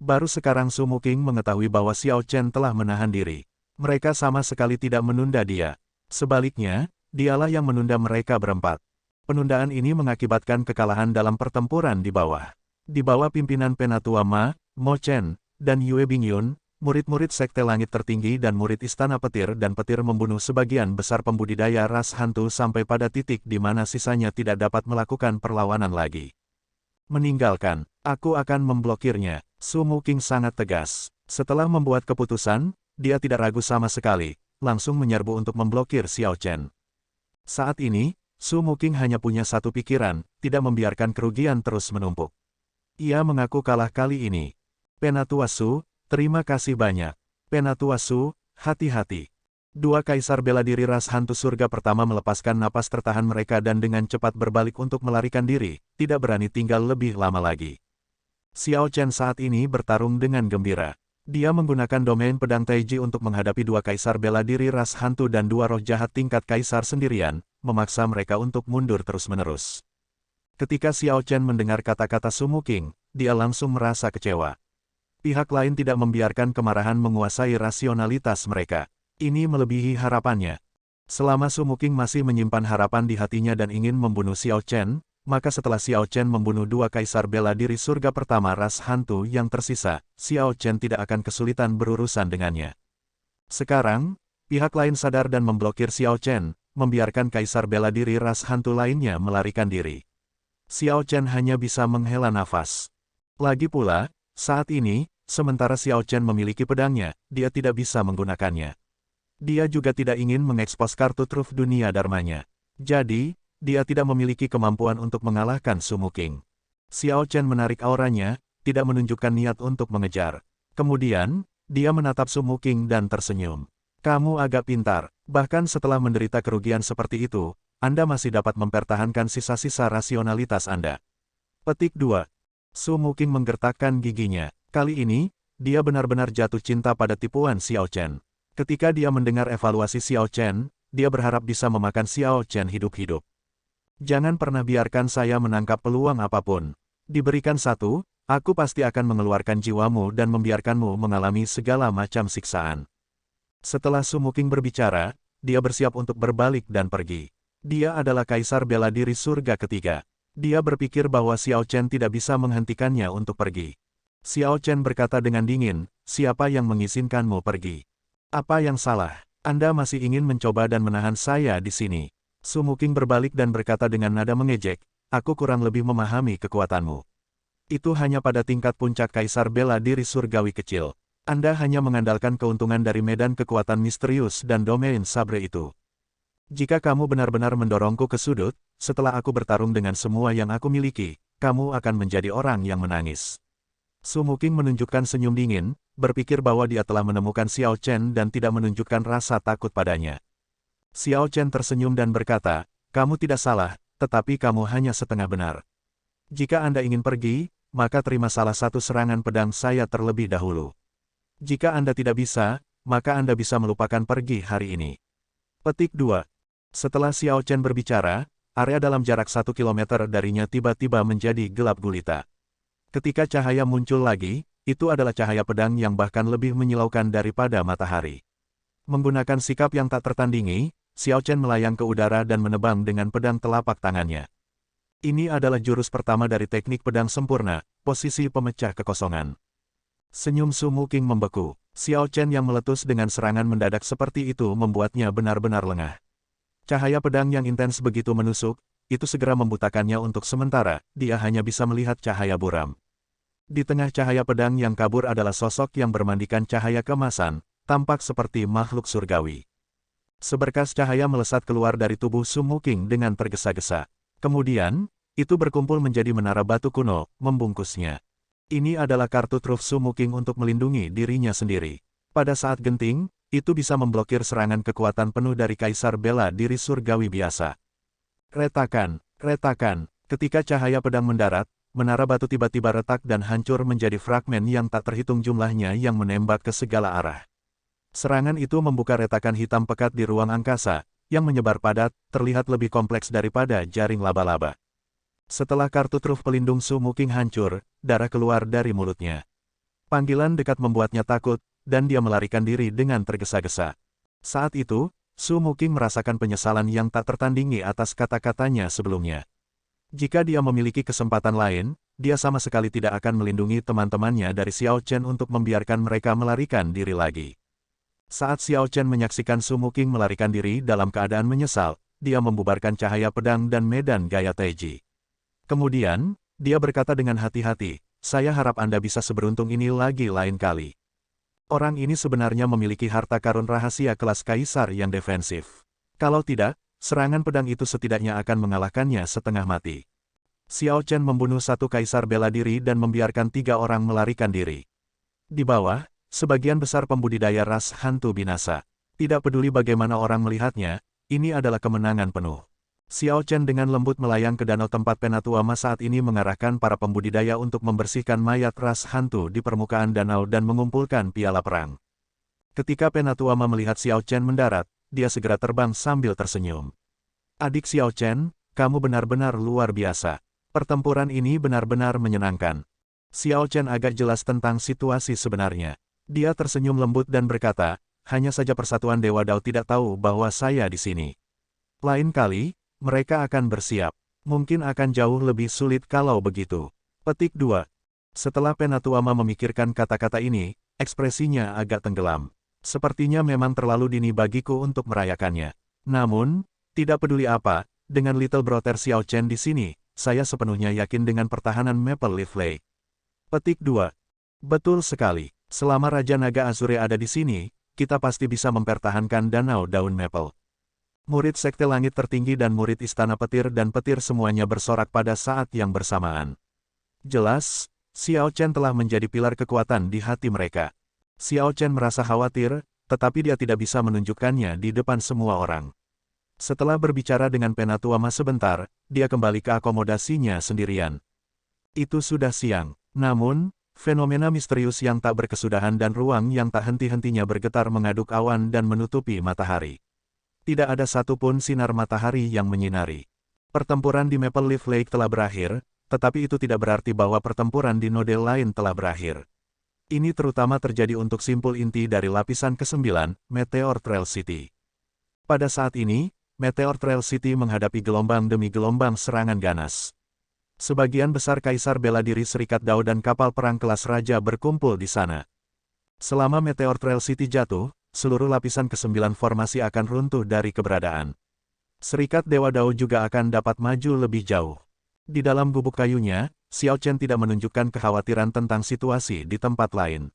Baru sekarang Su Muqing mengetahui bahwa Xiao Chen telah menahan diri. Mereka sama sekali tidak menunda dia. Sebaliknya, dialah yang menunda mereka berempat. Penundaan ini mengakibatkan kekalahan dalam pertempuran di bawah. Di bawah pimpinan Penatua Ma, Mo Chen, dan Yue Bingyun, murid-murid Sekte Langit Tertinggi dan murid Istana Petir dan Petir membunuh sebagian besar pembudidaya ras hantu sampai pada titik di mana sisanya tidak dapat melakukan perlawanan lagi. Meninggalkan, aku akan memblokirnya. Su Muking sangat tegas. Setelah membuat keputusan, dia tidak ragu sama sekali, langsung menyerbu untuk memblokir Xiao Chen. Saat ini, Su Muking hanya punya satu pikiran, tidak membiarkan kerugian terus menumpuk. Ia mengaku kalah kali ini. Penatua Su, terima kasih banyak. Penatua Su, hati-hati. Dua kaisar bela diri ras hantu surga pertama melepaskan napas tertahan mereka dan dengan cepat berbalik untuk melarikan diri, tidak berani tinggal lebih lama lagi. Xiao Chen saat ini bertarung dengan gembira. Dia menggunakan domain pedang Taiji untuk menghadapi dua kaisar bela diri ras hantu dan dua roh jahat tingkat kaisar sendirian, memaksa mereka untuk mundur terus-menerus. Ketika Xiao Chen mendengar kata-kata Su Muking, dia langsung merasa kecewa. Pihak lain tidak membiarkan kemarahan menguasai rasionalitas mereka. Ini melebihi harapannya. Selama Su Muking masih menyimpan harapan di hatinya dan ingin membunuh Xiao Chen, maka setelah Xiao Chen membunuh dua kaisar bela diri surga pertama ras hantu yang tersisa, Xiao Chen tidak akan kesulitan berurusan dengannya. Sekarang, pihak lain sadar dan memblokir Xiao Chen, membiarkan kaisar bela diri ras hantu lainnya melarikan diri. Xiao Chen hanya bisa menghela nafas. Lagi pula, saat ini, sementara Xiao Chen memiliki pedangnya, dia tidak bisa menggunakannya. Dia juga tidak ingin mengekspos kartu truf dunia dharmanya. Jadi, dia tidak memiliki kemampuan untuk mengalahkan Su Muking. Xiao Chen menarik auranya, tidak menunjukkan niat untuk mengejar. Kemudian, dia menatap Su Muking dan tersenyum. Kamu agak pintar, bahkan setelah menderita kerugian seperti itu, Anda masih dapat mempertahankan sisa-sisa rasionalitas Anda. Petik 2. Su Muking menggertakkan giginya. Kali ini, dia benar-benar jatuh cinta pada tipuan Xiao Chen. Ketika dia mendengar evaluasi Xiao Chen, dia berharap bisa memakan Xiao Chen hidup-hidup. Jangan pernah biarkan saya menangkap peluang apapun. Diberikan satu, aku pasti akan mengeluarkan jiwamu dan membiarkanmu mengalami segala macam siksaan. Setelah Su Muking berbicara, dia bersiap untuk berbalik dan pergi. Dia adalah kaisar bela diri surga ketiga. Dia berpikir bahwa Xiao Chen tidak bisa menghentikannya untuk pergi. Xiao Chen berkata dengan dingin, siapa yang mengizinkanmu pergi? Apa yang salah? Anda masih ingin mencoba dan menahan saya di sini. Su Muking berbalik dan berkata dengan nada mengejek, aku kurang lebih memahami kekuatanmu. Itu hanya pada tingkat puncak kaisar bela diri surgawi kecil. Anda hanya mengandalkan keuntungan dari medan kekuatan misterius dan domain sabre itu. Jika kamu benar-benar mendorongku ke sudut, setelah aku bertarung dengan semua yang aku miliki, kamu akan menjadi orang yang menangis. Su Muking menunjukkan senyum dingin, berpikir bahwa dia telah menemukan Xiao Chen dan tidak menunjukkan rasa takut padanya. Xiao Chen tersenyum dan berkata, kamu tidak salah, tetapi kamu hanya setengah benar. Jika Anda ingin pergi, maka terima salah satu serangan pedang saya terlebih dahulu. Jika Anda tidak bisa, maka Anda bisa melupakan pergi hari ini. Petik 2. Setelah Xiao Chen berbicara, area dalam jarak 1 kilometer darinya tiba-tiba menjadi gelap gulita. Ketika cahaya muncul lagi, itu adalah cahaya pedang yang bahkan lebih menyilaukan daripada matahari. Menggunakan sikap yang tak tertandingi, Xiao Chen melayang ke udara dan menebang dengan pedang telapak tangannya. Ini adalah jurus pertama dari teknik pedang sempurna, posisi pemecah kekosongan. Senyum Su Muking membeku. Xiao Chen yang meletus dengan serangan mendadak seperti itu membuatnya benar-benar lengah. Cahaya pedang yang intens begitu menusuk, itu segera membutakannya untuk sementara, dia hanya bisa melihat cahaya buram. Di tengah cahaya pedang yang kabur adalah sosok yang bermandikan cahaya keemasan, tampak seperti makhluk surgawi. Seberkas cahaya melesat keluar dari tubuh Su Muking dengan tergesa-gesa. Kemudian, itu berkumpul menjadi menara batu kuno, membungkusnya. Ini adalah kartu truf Su Muking untuk melindungi dirinya sendiri. Pada saat genting, itu bisa memblokir serangan kekuatan penuh dari kaisar bela diri surgawi biasa. Retakan, retakan. Ketika cahaya pedang mendarat, menara batu tiba-tiba retak dan hancur menjadi fragmen yang tak terhitung jumlahnya yang menembak ke segala arah. Serangan itu membuka retakan hitam pekat di ruang angkasa, yang menyebar padat, terlihat lebih kompleks daripada jaring laba-laba. Setelah kartu truf pelindung Su Muking hancur, darah keluar dari mulutnya. Panggilan dekat membuatnya takut, dan dia melarikan diri dengan tergesa-gesa. Saat itu, Su Muking merasakan penyesalan yang tak tertandingi atas kata-katanya sebelumnya. Jika dia memiliki kesempatan lain, dia sama sekali tidak akan melindungi teman-temannya dari Xiao Chen untuk membiarkan mereka melarikan diri lagi. Saat Xiao Chen menyaksikan Su Muking melarikan diri dalam keadaan menyesal, dia membubarkan cahaya pedang dan medan gaya Taiji. Kemudian, Dia berkata dengan hati-hati, saya harap Anda bisa seberuntung ini lagi lain kali. Orang ini sebenarnya memiliki harta karun rahasia kelas kaisar yang defensif. Kalau tidak, serangan pedang itu setidaknya akan mengalahkannya setengah mati. Xiao Chen membunuh satu kaisar bela diri dan membiarkan 3 orang melarikan diri. Di bawah, sebagian besar pembudidaya ras hantu binasa. Tidak peduli bagaimana orang melihatnya, ini adalah kemenangan penuh. Xiao Chen dengan lembut melayang ke danau tempat Penatua Ma saat ini mengarahkan para pembudidaya untuk membersihkan mayat ras hantu di permukaan danau dan mengumpulkan piala perang. Ketika Penatua Ma melihat Xiao Chen mendarat, dia segera terbang sambil tersenyum. Adik Xiao Chen, kamu benar-benar luar biasa. Pertempuran ini benar-benar menyenangkan. Xiao Chen agak jelas tentang situasi sebenarnya. Dia tersenyum lembut dan berkata, hanya saja Persatuan Dewa Dao tidak tahu bahwa saya di sini. Lain kali, mereka akan bersiap. Mungkin akan jauh lebih sulit kalau begitu. Petik 2. Setelah Penatua Ma memikirkan kata-kata ini, ekspresinya agak tenggelam. Sepertinya memang terlalu dini bagiku untuk merayakannya. Namun, tidak peduli apa, dengan Little Brother Xiao Chen di sini, saya sepenuhnya yakin dengan pertahanan Maple Leaf Lake. Petik 2. Betul sekali. Selama Raja Naga Azure ada di sini, kita pasti bisa mempertahankan Danau Daun Maple. Murid Sekte Langit Tertinggi dan murid Istana Petir dan Petir semuanya bersorak pada saat yang bersamaan. Jelas, Xiao Chen telah menjadi pilar kekuatan di hati mereka. Xiao Chen merasa khawatir, tetapi dia tidak bisa menunjukkannya di depan semua orang. Setelah berbicara dengan Penatua Ma sebentar, dia kembali ke akomodasinya sendirian. Itu sudah siang. Namun, fenomena misterius yang tak berkesudahan dan ruang yang tak henti-hentinya bergetar mengaduk awan dan menutupi matahari. Tidak ada satupun sinar matahari yang menyinari. Pertempuran di Maple Leaf Lake telah berakhir, tetapi itu tidak berarti bahwa pertempuran di node lain telah berakhir. Ini terutama terjadi untuk simpul inti dari lapisan ke-9, Meteor Trail City. Pada saat ini, Meteor Trail City menghadapi gelombang demi gelombang serangan ganas. Sebagian besar kaisar bela diri Serikat Dao dan kapal perang kelas raja berkumpul di sana. Selama Meteor Trail City jatuh, seluruh lapisan ke-9 formasi akan runtuh dari keberadaan. Serikat Dewa Dao juga akan dapat maju lebih jauh. Di dalam gubuk kayunya, Xiao Chen tidak menunjukkan kekhawatiran tentang situasi di tempat lain.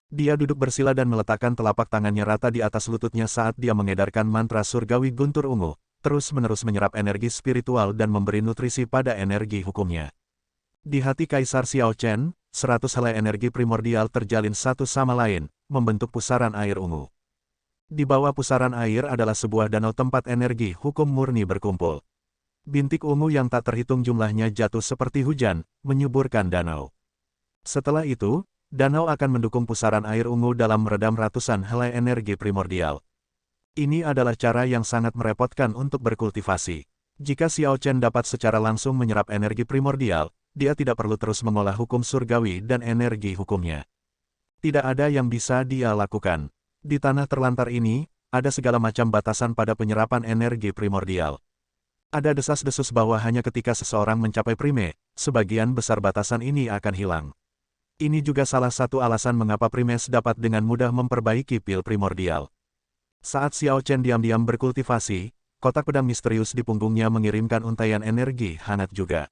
Dia duduk bersila dan meletakkan telapak tangannya rata di atas lututnya saat dia mengedarkan mantra surgawi guntur ungu, terus-menerus menyerap energi spiritual dan memberi nutrisi pada energi hukumnya. Di hati Kaisar Xiao Chen, 100 helai energi primordial terjalin satu sama lain, membentuk pusaran air ungu. Di bawah pusaran air adalah sebuah danau tempat energi hukum murni berkumpul. Bintik ungu yang tak terhitung jumlahnya jatuh seperti hujan, menyuburkan danau. Setelah itu, danau akan mendukung pusaran air ungu dalam meredam ratusan helai energi primordial. Ini adalah cara yang sangat merepotkan untuk berkultivasi. Jika Xiao Chen dapat secara langsung menyerap energi primordial, dia tidak perlu terus mengolah hukum surgawi dan energi hukumnya. Tidak ada yang bisa dia lakukan. Di tanah terlantar ini, ada segala macam batasan pada penyerapan energi primordial. Ada desas-desus bahwa hanya ketika seseorang mencapai prime, sebagian besar batasan ini akan hilang. Ini juga salah satu alasan mengapa primes dapat dengan mudah memperbaiki pil primordial. Saat Xiao Chen diam-diam berkultivasi, kotak pedang misterius di punggungnya mengirimkan untaian energi hangat juga.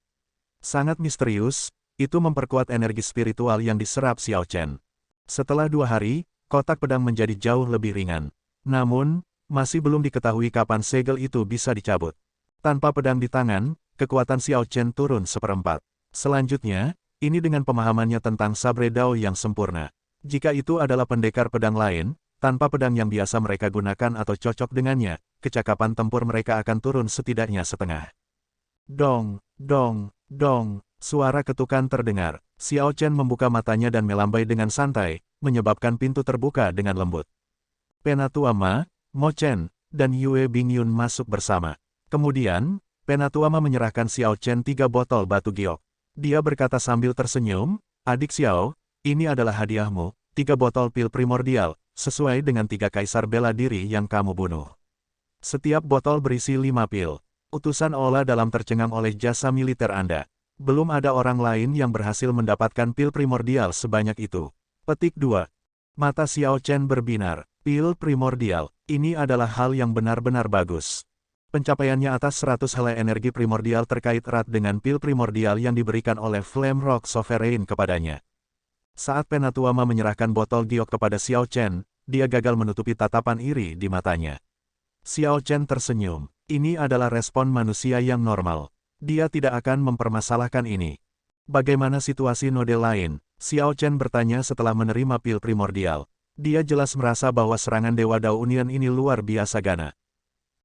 Sangat misterius, itu memperkuat energi spiritual yang diserap Xiao Chen. Setelah 2 hari, kotak pedang menjadi jauh lebih ringan. Namun, masih belum diketahui kapan segel itu bisa dicabut. Tanpa pedang di tangan, kekuatan Xiao Chen turun seperempat. Selanjutnya, ini dengan pemahamannya tentang sabre Dao yang sempurna. Jika itu adalah pendekar pedang lain, tanpa pedang yang biasa mereka gunakan atau cocok dengannya, kecakapan tempur mereka akan turun setidaknya setengah. Dong, dong, dong, suara ketukan terdengar. Xiao Chen membuka matanya dan melambai dengan santai, menyebabkan pintu terbuka dengan lembut. Penatua Ma, Mo Chen, dan Yue Bingyun masuk bersama. Kemudian, Penatua Ma menyerahkan Xiao Chen 3 botol batu giok. Dia berkata sambil tersenyum, "Adik Xiao, ini adalah hadiahmu, 3 botol pil primordial, sesuai dengan 3 kaisar bela diri yang kamu bunuh. Setiap botol berisi 5 pil. Utusan Ola dalam tercengang oleh jasa militer Anda. Belum ada orang lain yang berhasil mendapatkan pil primordial sebanyak itu." Petik 2. Mata Xiao Chen berbinar. Pil primordial, ini adalah hal yang benar-benar bagus. Pencapaiannya atas 100 helai energi primordial terkait erat dengan pil primordial yang diberikan oleh Flame Rock Sovereign kepadanya. Saat Penatuama menyerahkan botol giok kepada Xiao Chen, dia gagal menutupi tatapan iri di matanya. Xiao Chen tersenyum. Ini adalah respon manusia yang normal. Dia tidak akan mempermasalahkan ini. Bagaimana situasi node lain? Xiao Chen bertanya setelah menerima pil primordial. Dia jelas merasa bahwa serangan Dewa Dao Union ini luar biasa gana.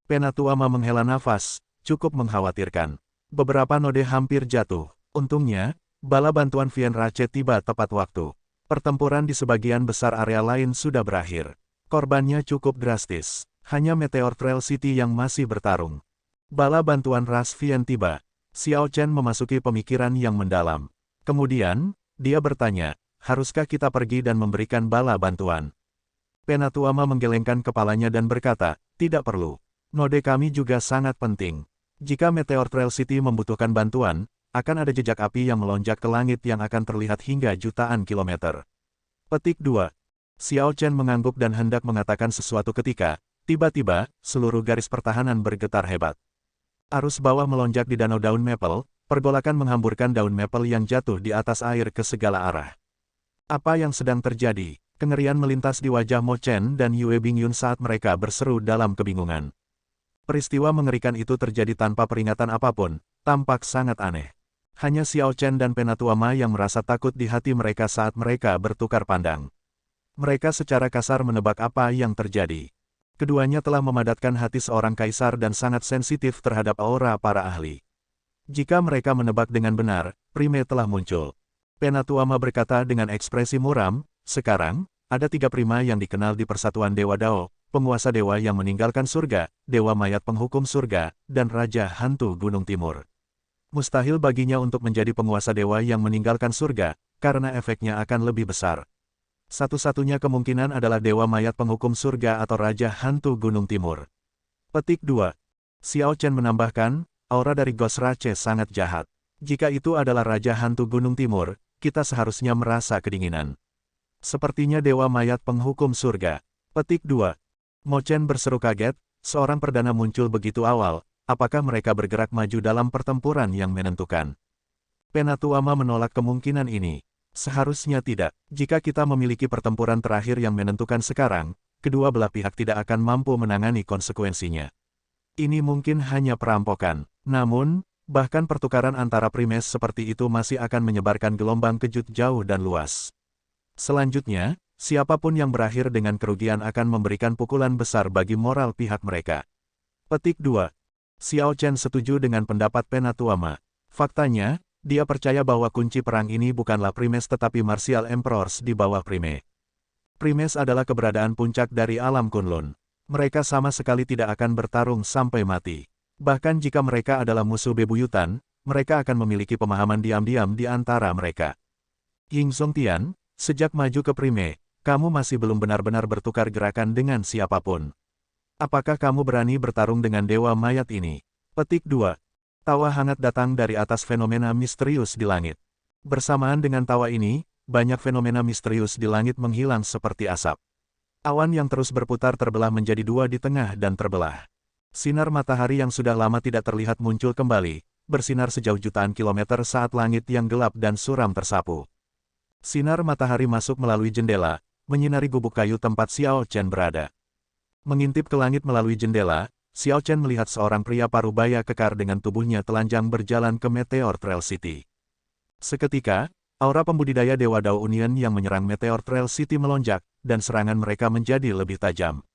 Penatuama menghela nafas, cukup mengkhawatirkan. Beberapa node hampir jatuh. Untungnya, bala bantuan Vien Rache tiba tepat waktu. Pertempuran di sebagian besar area lain sudah berakhir. Korbannya cukup drastis. Hanya Meteor Trail City yang masih bertarung. Bala bantuan ras Vien tiba. Xiao Chen memasuki pemikiran yang mendalam. Kemudian, dia bertanya, haruskah kita pergi dan memberikan bala bantuan? Penatuama menggelengkan kepalanya dan berkata, tidak perlu. Node kami juga sangat penting. Jika Meteor Trail City membutuhkan bantuan, akan ada jejak api yang melonjak ke langit yang akan terlihat hingga jutaan kilometer. Petik 2. Xiao Chen mengangguk dan hendak mengatakan sesuatu ketika, tiba-tiba, seluruh garis pertahanan bergetar hebat. Arus bawah melonjak di danau daun maple, pergolakan menghamburkan daun maple yang jatuh di atas air ke segala arah. Apa yang sedang terjadi? Kengerian melintas di wajah Mo Chen dan Yue Bingyun saat mereka berseru dalam kebingungan. Peristiwa mengerikan itu terjadi tanpa peringatan apapun, tampak sangat aneh. Hanya Xiao Chen dan Penatuama yang merasa takut di hati mereka saat mereka bertukar pandang. Mereka secara kasar menebak apa yang terjadi. Keduanya telah memadatkan hati seorang kaisar dan sangat sensitif terhadap aura para ahli. Jika mereka menebak dengan benar, Prime telah muncul. Penatuama berkata dengan ekspresi muram, sekarang, ada 3 prima yang dikenal di Persatuan Dewa Dao, penguasa dewa yang meninggalkan surga, dewa mayat penghukum surga, dan raja hantu Gunung Timur. Mustahil baginya untuk menjadi penguasa dewa yang meninggalkan surga, karena efeknya akan lebih besar. Satu-satunya kemungkinan adalah dewa mayat penghukum surga atau raja hantu Gunung Timur. Petik 2. Xiao Chen menambahkan, aura dari Ghost Rache sangat jahat. Jika itu adalah raja hantu Gunung Timur, kita seharusnya merasa kedinginan. Sepertinya dewa mayat penghukum surga. Petik 2. Mo Chen berseru kaget, seorang perdana muncul begitu awal, apakah mereka bergerak maju dalam pertempuran yang menentukan? Penatuama menolak kemungkinan ini. Seharusnya tidak. Jika kita memiliki pertempuran terakhir yang menentukan sekarang, kedua belah pihak tidak akan mampu menangani konsekuensinya. Ini mungkin hanya perampokan. Namun, bahkan pertukaran antara primes seperti itu masih akan menyebarkan gelombang kejut jauh dan luas. Selanjutnya, siapapun yang berakhir dengan kerugian akan memberikan pukulan besar bagi moral pihak mereka. Petik 2. Xiao Chen setuju dengan pendapat Penatuama. Faktanya, dia percaya bahwa kunci perang ini bukanlah primes tetapi martial emperors di bawah prime. Primes adalah keberadaan puncak dari alam Kunlun. Mereka sama sekali tidak akan bertarung sampai mati. Bahkan jika mereka adalah musuh bebuyutan, mereka akan memiliki pemahaman diam-diam di antara mereka. Ying Zongtian, sejak maju ke prime, kamu masih belum benar-benar bertukar gerakan dengan siapapun. Apakah kamu berani bertarung dengan dewa mayat ini? Petik 2. Tawa hangat datang dari atas fenomena misterius di langit. Bersamaan dengan tawa ini, banyak fenomena misterius di langit menghilang seperti asap. Awan yang terus berputar terbelah menjadi 2 di tengah dan terbelah. Sinar matahari yang sudah lama tidak terlihat muncul kembali, bersinar sejauh jutaan kilometer saat langit yang gelap dan suram tersapu. Sinar matahari masuk melalui jendela, menyinari gubuk kayu tempat Xiao Chen berada. Mengintip ke langit melalui jendela, Xiao Chen melihat seorang pria parubaya kekar dengan tubuhnya telanjang berjalan ke Meteor Trail City. Seketika, aura pembudidaya Dewa Dao Union yang menyerang Meteor Trail City melonjak, dan serangan mereka menjadi lebih tajam.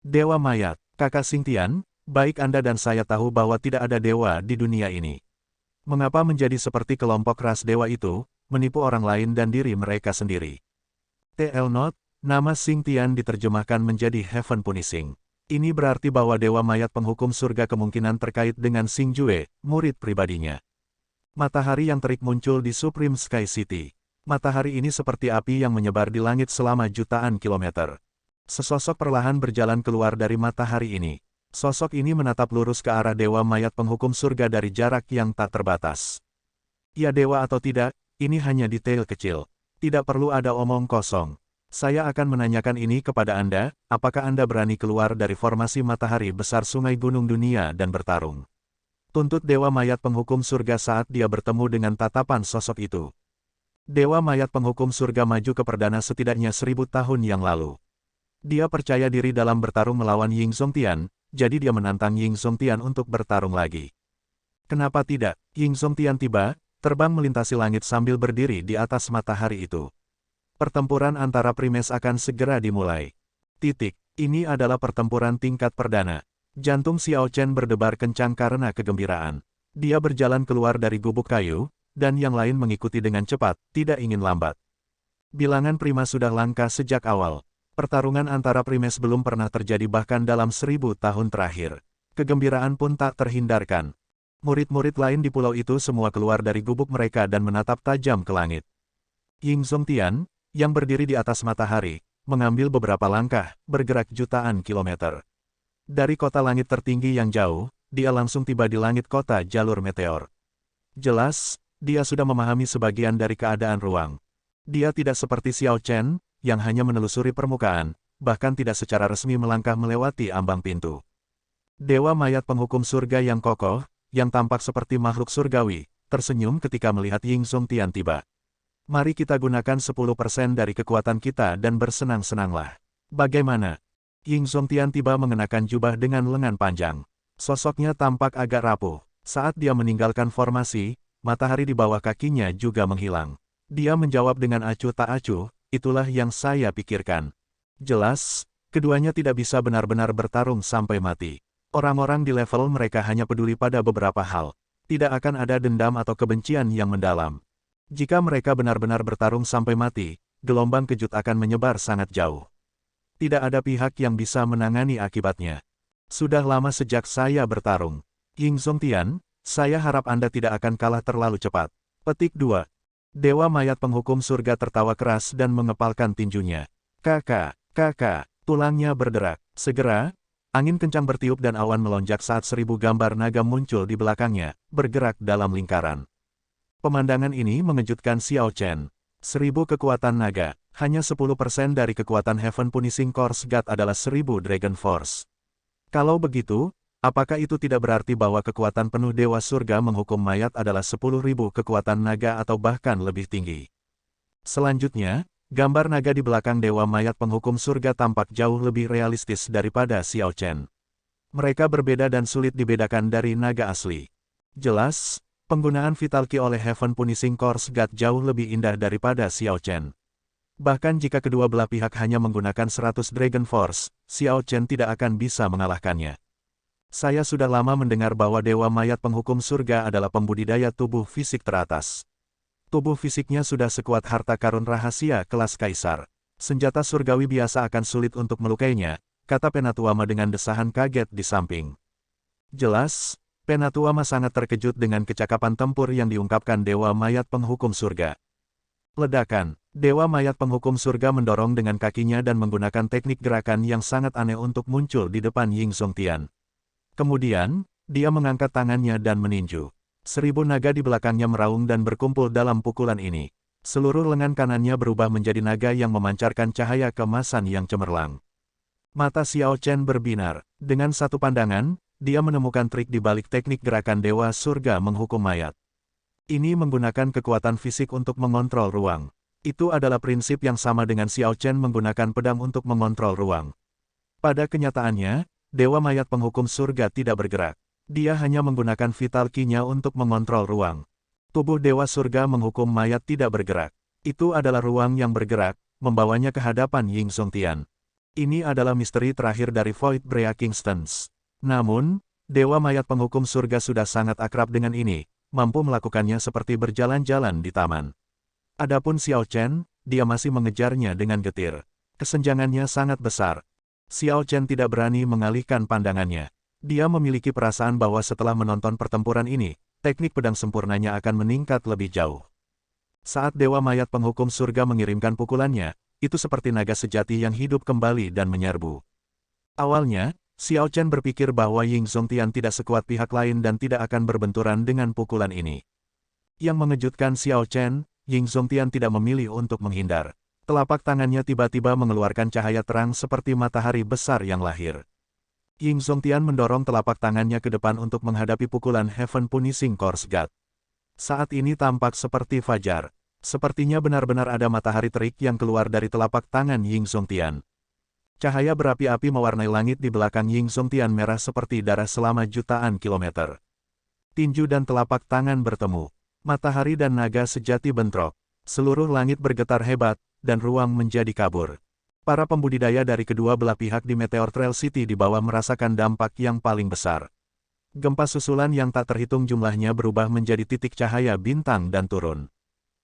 Dewa Mayat, Kakak Xingtian, baik Anda dan saya tahu bahwa tidak ada dewa di dunia ini. Mengapa menjadi seperti kelompok ras dewa itu, menipu orang lain dan diri mereka sendiri? TL Note, nama Xingtian diterjemahkan menjadi Heaven Punishing. Ini berarti bahwa dewa mayat penghukum surga kemungkinan terkait dengan Xingjue, murid pribadinya. Matahari yang terik muncul di Supreme Sky City. Matahari ini seperti api yang menyebar di langit selama jutaan kilometer. Sesosok perlahan berjalan keluar dari matahari ini. Sosok ini menatap lurus ke arah dewa mayat penghukum surga dari jarak yang tak terbatas. Ya dewa atau tidak, ini hanya detail kecil. Tidak perlu ada omong kosong. Saya akan menanyakan ini kepada Anda, apakah Anda berani keluar dari formasi matahari besar sungai gunung dunia dan bertarung? Tuntut Dewa Mayat Penghukum Surga saat dia bertemu dengan tatapan sosok itu. Dewa Mayat Penghukum Surga maju ke perdana setidaknya 1000 tahun yang lalu. Dia percaya diri dalam bertarung melawan Ying Zongtian, jadi dia menantang Ying Zongtian untuk bertarung lagi. Kenapa tidak? Ying Zongtian tiba, terbang melintasi langit sambil berdiri di atas matahari itu. Pertempuran antara primes akan segera dimulai. Ini adalah pertempuran tingkat perdana. Jantung Xiao Chen berdebar kencang karena kegembiraan. Dia berjalan keluar dari gubuk kayu, dan yang lain mengikuti dengan cepat, tidak ingin lambat. Bilangan prima sudah langka sejak awal. Pertarungan antara primes belum pernah terjadi bahkan dalam 1000 tahun terakhir. Kegembiraan pun tak terhindarkan. Murid-murid lain di pulau itu semua keluar dari gubuk mereka dan menatap tajam ke langit. Ying Zongtian, yang berdiri di atas matahari, mengambil beberapa langkah, bergerak jutaan kilometer. Dari kota langit tertinggi yang jauh, dia langsung tiba di langit kota jalur meteor. Jelas, dia sudah memahami sebagian dari keadaan ruang. Dia tidak seperti Xiao Chen, yang hanya menelusuri permukaan, bahkan tidak secara resmi melangkah melewati ambang pintu. Dewa Mayat Penghukum Surga yang kokoh, yang tampak seperti makhluk surgawi, tersenyum ketika melihat Ying Zongtian tiba. Mari kita gunakan 10% dari kekuatan kita dan bersenang-senanglah. Bagaimana? Ying Zongtian tiba mengenakan jubah dengan lengan panjang. Sosoknya tampak agak rapuh. Saat dia meninggalkan formasi, matahari di bawah kakinya juga menghilang. Dia menjawab dengan acuh tak acuh, itulah yang saya pikirkan. Jelas, keduanya tidak bisa benar-benar bertarung sampai mati. Orang-orang di level mereka hanya peduli pada beberapa hal. Tidak akan ada dendam atau kebencian yang mendalam. Jika mereka benar-benar bertarung sampai mati, gelombang kejut akan menyebar sangat jauh. Tidak ada pihak yang bisa menangani akibatnya. Sudah lama sejak saya bertarung. Ying Zongtian, saya harap Anda tidak akan kalah terlalu cepat. Petik 2. Dewa Mayat Penghukum Surga tertawa keras dan mengepalkan tinjunya. Kakak, tulangnya berderak. Segera, angin kencang bertiup dan awan melonjak saat 1000 gambar naga muncul di belakangnya, bergerak dalam lingkaran. Pemandangan ini mengejutkan Xiao Chen. 1000 kekuatan naga, hanya 10% dari kekuatan Heaven Punishing Course God adalah 1000 Dragon Force. Kalau begitu, apakah itu tidak berarti bahwa kekuatan penuh Dewa Surga menghukum mayat adalah 10.000 kekuatan naga atau bahkan lebih tinggi? Selanjutnya, gambar naga di belakang Dewa Mayat Penghukum Surga tampak jauh lebih realistis daripada Xiao Chen. Mereka berbeda dan sulit dibedakan dari naga asli. Jelas, penggunaan Vital Ki oleh Heaven Punishing Course God jauh lebih indah daripada Xiao Chen. Bahkan jika kedua belah pihak hanya menggunakan 100 Dragon Force, Xiao Chen tidak akan bisa mengalahkannya. Saya sudah lama mendengar bahwa Dewa Mayat Penghukum Surga adalah pembudidaya tubuh fisik teratas. Tubuh fisiknya sudah sekuat harta karun rahasia kelas kaisar. Senjata surgawi biasa akan sulit untuk melukainya, kata Penatuama dengan desahan kaget di samping. Jelas, Penatuama sangat terkejut dengan kecakapan tempur yang diungkapkan Dewa Mayat Penghukum Surga. Ledakan, Dewa Mayat Penghukum Surga mendorong dengan kakinya dan menggunakan teknik gerakan yang sangat aneh untuk muncul di depan Ying Zongtian. Kemudian, dia mengangkat tangannya dan meninju. 1000 naga di belakangnya meraung dan berkumpul dalam pukulan ini. Seluruh lengan kanannya berubah menjadi naga yang memancarkan cahaya keemasan yang cemerlang. Mata Xiao Chen berbinar. Dengan satu pandangan, dia menemukan trik di balik teknik gerakan Dewa Surga menghukum mayat. Ini menggunakan kekuatan fisik untuk mengontrol ruang. Itu adalah prinsip yang sama dengan Xiao Chen menggunakan pedang untuk mengontrol ruang. Pada kenyataannya, Dewa Mayat Penghukum Surga tidak bergerak. Dia hanya menggunakan Vital Ki-nya untuk mengontrol ruang. Tubuh Dewa Surga menghukum mayat tidak bergerak. Itu adalah ruang yang bergerak, membawanya ke hadapan Ying Zongtian. Ini adalah misteri terakhir dari Void Breaking Stance. Namun, Dewa Mayat Penghukum Surga sudah sangat akrab dengan ini, mampu melakukannya seperti berjalan-jalan di taman. Adapun Xiao Chen, dia masih mengejarnya dengan getir. Kesenjangannya sangat besar. Xiao Chen tidak berani mengalihkan pandangannya. Dia memiliki perasaan bahwa setelah menonton pertempuran ini, teknik pedang sempurnanya akan meningkat lebih jauh. Saat Dewa Mayat Penghukum Surga mengirimkan pukulannya, itu seperti naga sejati yang hidup kembali dan menyerbu. Awalnya, Xiao Chen berpikir bahwa Ying Zongtian tidak sekuat pihak lain dan tidak akan berbenturan dengan pukulan ini. Yang mengejutkan Xiao Chen, Ying Zongtian tidak memilih untuk menghindar. Telapak tangannya tiba-tiba mengeluarkan cahaya terang seperti matahari besar yang lahir. Ying Zongtian mendorong telapak tangannya ke depan untuk menghadapi pukulan Heaven Punishing Course God. Saat ini tampak seperti fajar. Sepertinya benar-benar ada matahari terik yang keluar dari telapak tangan Ying Zongtian. Cahaya berapi-api mewarnai langit di belakang Ying Zongtian merah seperti darah selama jutaan kilometer. Tinju dan telapak tangan bertemu. Matahari dan naga sejati bentrok. Seluruh langit bergetar hebat, dan ruang menjadi kabur. Para pembudidaya dari kedua belah pihak di Meteor Trail City di bawah merasakan dampak yang paling besar. Gempa susulan yang tak terhitung jumlahnya berubah menjadi titik cahaya bintang dan turun.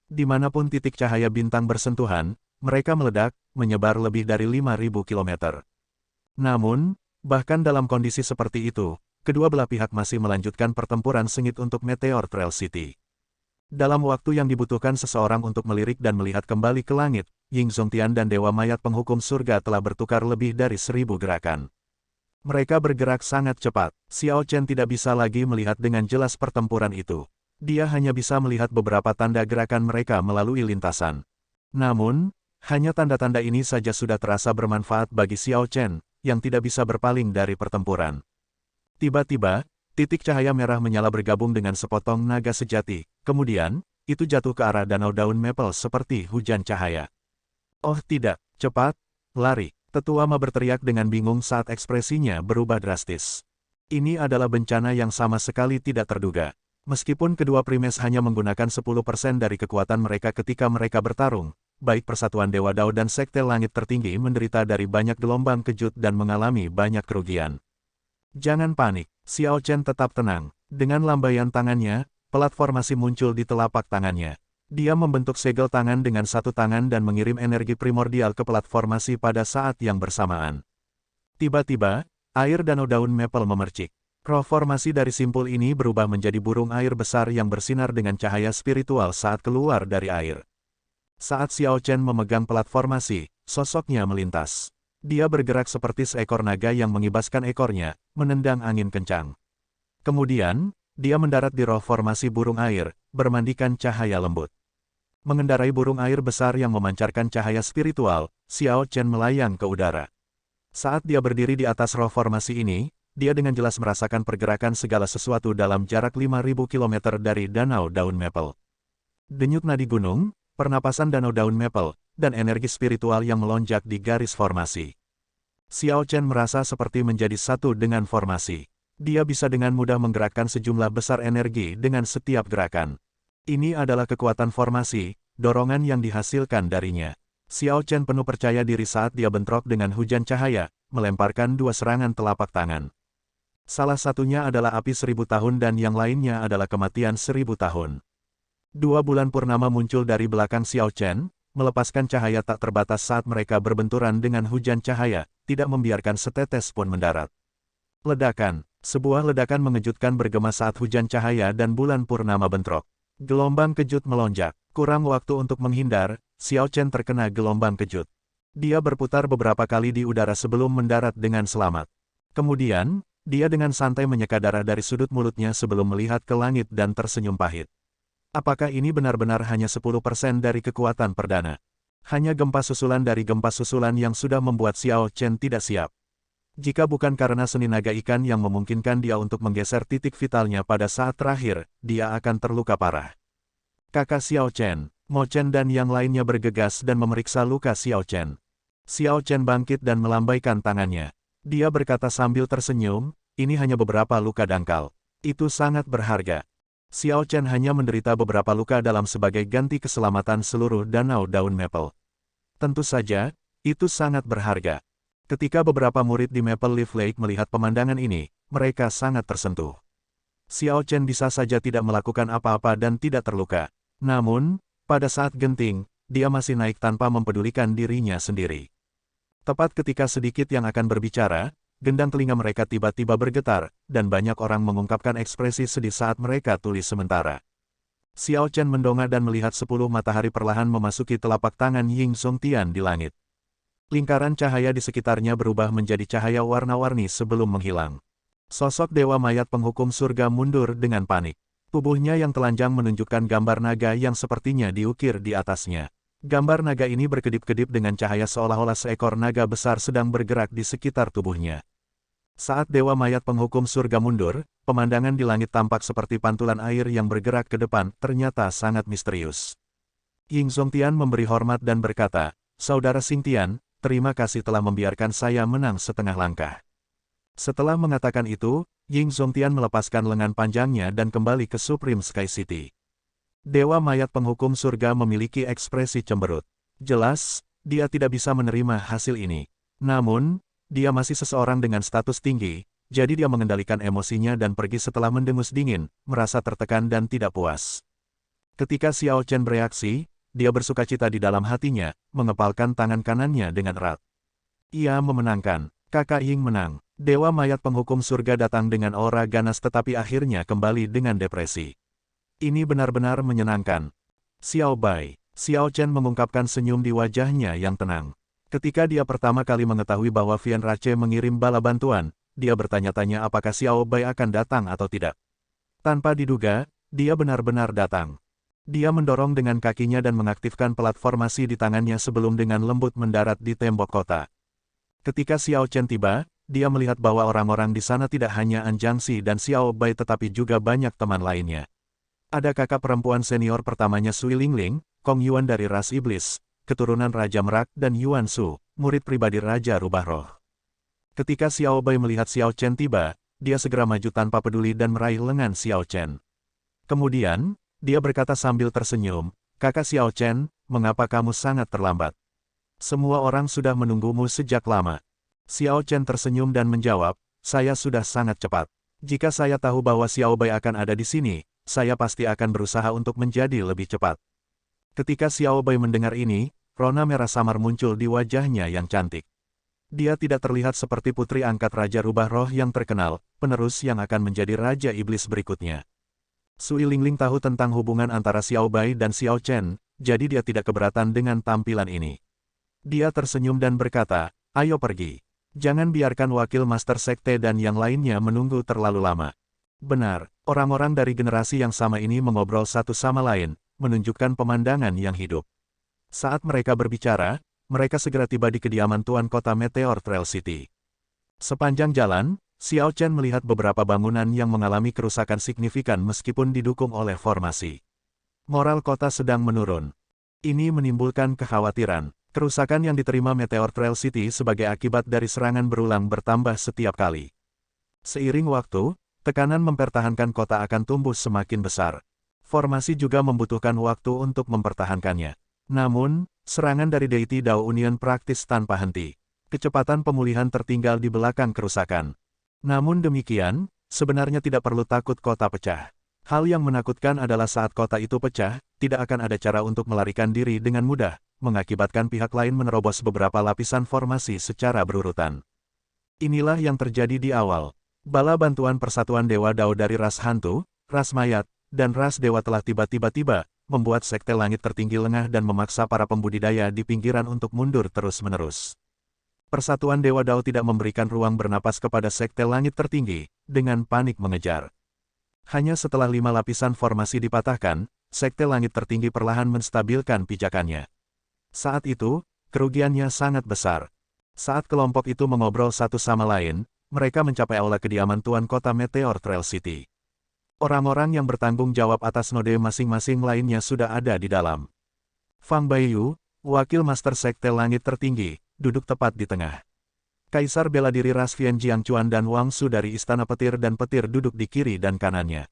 Dimanapun titik cahaya bintang bersentuhan, mereka meledak, menyebar lebih dari 5.000 km. Namun, bahkan dalam kondisi seperti itu, kedua belah pihak masih melanjutkan pertempuran sengit untuk Meteor Trail City. Dalam waktu yang dibutuhkan seseorang untuk melirik dan melihat kembali ke langit, Ying Zongtian dan Dewa Mayat Penghukum Surga telah bertukar lebih dari 1.000 gerakan. Mereka bergerak sangat cepat. Xiao Chen tidak bisa lagi melihat dengan jelas pertempuran itu. Dia hanya bisa melihat beberapa tanda gerakan mereka melalui lintasan. Namun, hanya tanda-tanda ini saja sudah terasa bermanfaat bagi Xiao Chen, yang tidak bisa berpaling dari pertempuran. Tiba-tiba, titik cahaya merah menyala bergabung dengan sepotong naga sejati. Kemudian, itu jatuh ke arah danau daun maple seperti hujan cahaya. Oh tidak, cepat, lari. Tetua Ma berteriak dengan bingung saat ekspresinya berubah drastis. Ini adalah bencana yang sama sekali tidak terduga. Meskipun kedua primes hanya menggunakan 10% dari kekuatan mereka ketika mereka bertarung, baik Persatuan Dewa Dao dan Sekte Langit Tertinggi menderita dari banyak gelombang kejut dan mengalami banyak kerugian. Jangan panik, Xiao Chen tetap tenang. Dengan lambaian tangannya, platformasi muncul di telapak tangannya. Dia membentuk segel tangan dengan satu tangan dan mengirim energi primordial ke platformasi pada saat yang bersamaan. Tiba-tiba, air danau daun maple memercik. Roh formasi dari simpul ini berubah menjadi burung air besar yang bersinar dengan cahaya spiritual saat keluar dari air. Saat Xiao Chen memegang platformasi, sosoknya melintas. Dia bergerak seperti seekor naga yang mengibaskan ekornya, menendang angin kencang. Kemudian, dia mendarat di roh formasi burung air, bermandikan cahaya lembut. Mengendarai burung air besar yang memancarkan cahaya spiritual, Xiao Chen melayang ke udara. Saat dia berdiri di atas roh formasi ini, dia dengan jelas merasakan pergerakan segala sesuatu dalam jarak 5.000 km dari danau daun maple. Denyut nadi gunung, pernapasan danau daun maple, dan energi spiritual yang melonjak di garis formasi. Xiao Chen merasa seperti menjadi satu dengan formasi. Dia bisa dengan mudah menggerakkan sejumlah besar energi dengan setiap gerakan. Ini adalah kekuatan formasi, dorongan yang dihasilkan darinya. Xiao Chen penuh percaya diri saat dia bentrok dengan hujan cahaya, melemparkan dua serangan telapak tangan. Salah satunya adalah api 1.000 tahun dan yang lainnya adalah kematian 1.000 tahun. 2 bulan purnama muncul dari belakang Xiao Chen, melepaskan cahaya tak terbatas saat mereka berbenturan dengan hujan cahaya, tidak membiarkan setetes pun mendarat. Ledakan. Sebuah ledakan mengejutkan bergema saat hujan cahaya dan bulan purnama bentrok. Gelombang kejut melonjak. Kurang waktu untuk menghindar, Xiao Chen terkena gelombang kejut. Dia berputar beberapa kali di udara sebelum mendarat dengan selamat. Kemudian, dia dengan santai menyeka darah dari sudut mulutnya sebelum melihat ke langit dan tersenyum pahit. Apakah ini benar-benar hanya 10% dari kekuatan perdana? Hanya gempa susulan dari gempa susulan yang sudah membuat Xiao Chen tidak siap. Jika bukan karena seni naga ikan yang memungkinkan dia untuk menggeser titik vitalnya pada saat terakhir, dia akan terluka parah. Kakak Xiao Chen, Mo Chen dan yang lainnya bergegas dan memeriksa luka Xiao Chen. Xiao Chen bangkit dan melambaikan tangannya. Dia berkata sambil tersenyum, ini hanya beberapa luka dangkal. Itu sangat berharga. Xiao Chen hanya menderita beberapa luka dalam sebagai ganti keselamatan seluruh danau daun maple. Tentu saja, itu sangat berharga. Ketika beberapa murid di Maple Leaf Lake melihat pemandangan ini, mereka sangat tersentuh. Xiao Chen bisa saja tidak melakukan apa-apa dan tidak terluka. Namun, pada saat genting, dia masih naik tanpa mempedulikan dirinya sendiri. Tepat ketika sedikit yang akan berbicara, gendang telinga mereka tiba-tiba bergetar, dan banyak orang mengungkapkan ekspresi sedih saat mereka tulis sementara. Xiao Chen mendongak dan melihat 10 matahari perlahan memasuki telapak tangan Ying Zongtian di langit. Lingkaran cahaya di sekitarnya berubah menjadi cahaya warna-warni sebelum menghilang. Sosok Dewa Mayat Penghukum Surga mundur dengan panik. Tubuhnya yang telanjang menunjukkan gambar naga yang sepertinya diukir di atasnya. Gambar naga ini berkedip-kedip dengan cahaya seolah-olah seekor naga besar sedang bergerak di sekitar tubuhnya. Saat Dewa Mayat Penghukum Surga mundur, pemandangan di langit tampak seperti pantulan air yang bergerak ke depan, ternyata sangat misterius. Ying Zongtian memberi hormat dan berkata, "Saudara Xingtian, terima kasih telah membiarkan saya menang setengah langkah." Setelah mengatakan itu, Ying Zongtian melepaskan lengan panjangnya dan kembali ke Supreme Sky City. Dewa Mayat Penghukum Surga memiliki ekspresi cemberut. Jelas, dia tidak bisa menerima hasil ini. Namun, dia masih seseorang dengan status tinggi, jadi dia mengendalikan emosinya dan pergi setelah mendengus dingin, merasa tertekan dan tidak puas. Ketika Xiao Chen bereaksi, dia bersukacita di dalam hatinya, mengepalkan tangan kanannya dengan erat. Ia memenangkan. Kakak Ying menang. Dewa Mayat Penghukum Surga datang dengan aura ganas tetapi akhirnya kembali dengan depresi. Ini benar-benar menyenangkan. Xiao Bai. Xiao Chen mengungkapkan senyum di wajahnya yang tenang. Ketika dia pertama kali mengetahui bahwa Vian Rache mengirim bala bantuan, dia bertanya-tanya apakah Xiao Bai akan datang atau tidak. Tanpa diduga, dia benar-benar datang. Dia mendorong dengan kakinya dan mengaktifkan platformasi di tangannya sebelum dengan lembut mendarat di tembok kota. Ketika Xiao Chen tiba, dia melihat bahwa orang-orang di sana tidak hanya Anjangsi dan Xiao Bai tetapi juga banyak teman lainnya. Ada kakak perempuan senior pertamanya Sui Lingling, Kong Yuan dari ras iblis, keturunan Raja Merak dan Yuan Su, murid pribadi Raja Rubah Roh. Ketika Xiao Bai melihat Xiao Chen tiba, dia segera maju tanpa peduli dan meraih lengan Xiao Chen. Kemudian, dia berkata sambil tersenyum, "Kakak Xiao Chen, mengapa kamu sangat terlambat? Semua orang sudah menunggumu sejak lama." Xiao Chen tersenyum dan menjawab, "Saya sudah sangat cepat. Jika saya tahu bahwa Xiao Bai akan ada di sini, saya pasti akan berusaha untuk menjadi lebih cepat." Ketika Xiao Bai mendengar ini, rona merah samar muncul di wajahnya yang cantik. Dia tidak terlihat seperti putri angkat Raja Rubah Roh yang terkenal, penerus yang akan menjadi Raja Iblis berikutnya. Sui Lingling tahu tentang hubungan antara Xiao Bai dan Xiao Chen, jadi dia tidak keberatan dengan tampilan ini. Dia tersenyum dan berkata, "Ayo pergi. Jangan biarkan wakil Master Sekte dan yang lainnya menunggu terlalu lama." Benar, orang-orang dari generasi yang sama ini mengobrol satu sama lain, menunjukkan pemandangan yang hidup. Saat mereka berbicara, mereka segera tiba di kediaman Tuan Kota Meteor Trail City. Sepanjang jalan, Xiao Chen melihat beberapa bangunan yang mengalami kerusakan signifikan meskipun didukung oleh formasi. Moral kota sedang menurun. Ini menimbulkan kekhawatiran. Kerusakan yang diterima Meteor Trail City sebagai akibat dari serangan berulang bertambah setiap kali. Seiring waktu, tekanan mempertahankan kota akan tumbuh semakin besar. Formasi juga membutuhkan waktu untuk mempertahankannya. Namun, serangan dari Deity Dao Union praktis tanpa henti. Kecepatan pemulihan tertinggal di belakang kerusakan. Namun demikian, sebenarnya tidak perlu takut kota pecah. Hal yang menakutkan adalah saat kota itu pecah, tidak akan ada cara untuk melarikan diri dengan mudah, mengakibatkan pihak lain menerobos beberapa lapisan formasi secara berurutan. Inilah yang terjadi di awal. Bala bantuan Persatuan Dewa Dao dari ras hantu, ras mayat, dan ras dewa telah tiba-tiba, membuat Sekte Langit Tertinggi lengah dan memaksa para pembudidaya di pinggiran untuk mundur terus-menerus. Persatuan Dewa Dao tidak memberikan ruang bernapas kepada Sekte Langit Tertinggi, dengan panik mengejar. Hanya setelah 5 lapisan formasi dipatahkan, Sekte Langit Tertinggi perlahan menstabilkan pijakannya. Saat itu, kerugiannya sangat besar. Saat kelompok itu mengobrol satu sama lain, mereka mencapai aula kediaman Tuan Kota Meteor Trail City. Orang-orang yang bertanggung jawab atas node masing-masing lainnya sudah ada di dalam. Fang Baiyu, wakil Master Sekte Langit Tertinggi, duduk tepat di tengah. Kaisar bela diri ras Vian Jiangchuan dan Wang Su dari Istana Petir dan Petir duduk di kiri dan kanannya.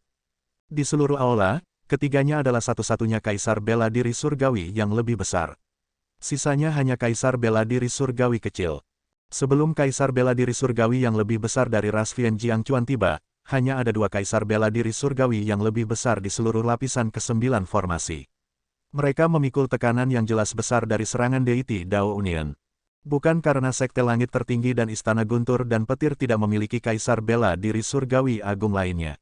Di seluruh aula, ketiganya adalah satu-satunya Kaisar bela diri surgawi yang lebih besar. Sisanya hanya Kaisar bela diri surgawi kecil. Sebelum Kaisar bela diri surgawi yang lebih besar dari ras Vian Jiangchuan tiba, hanya ada 2 Kaisar bela diri surgawi yang lebih besar di seluruh lapisan ke-9 formasi. Mereka memikul tekanan yang jelas besar dari serangan Deity Dao Union. Bukan karena Sekte Langit Tertinggi dan Istana Guntur dan Petir tidak memiliki Kaisar bela diri surgawi agung lainnya.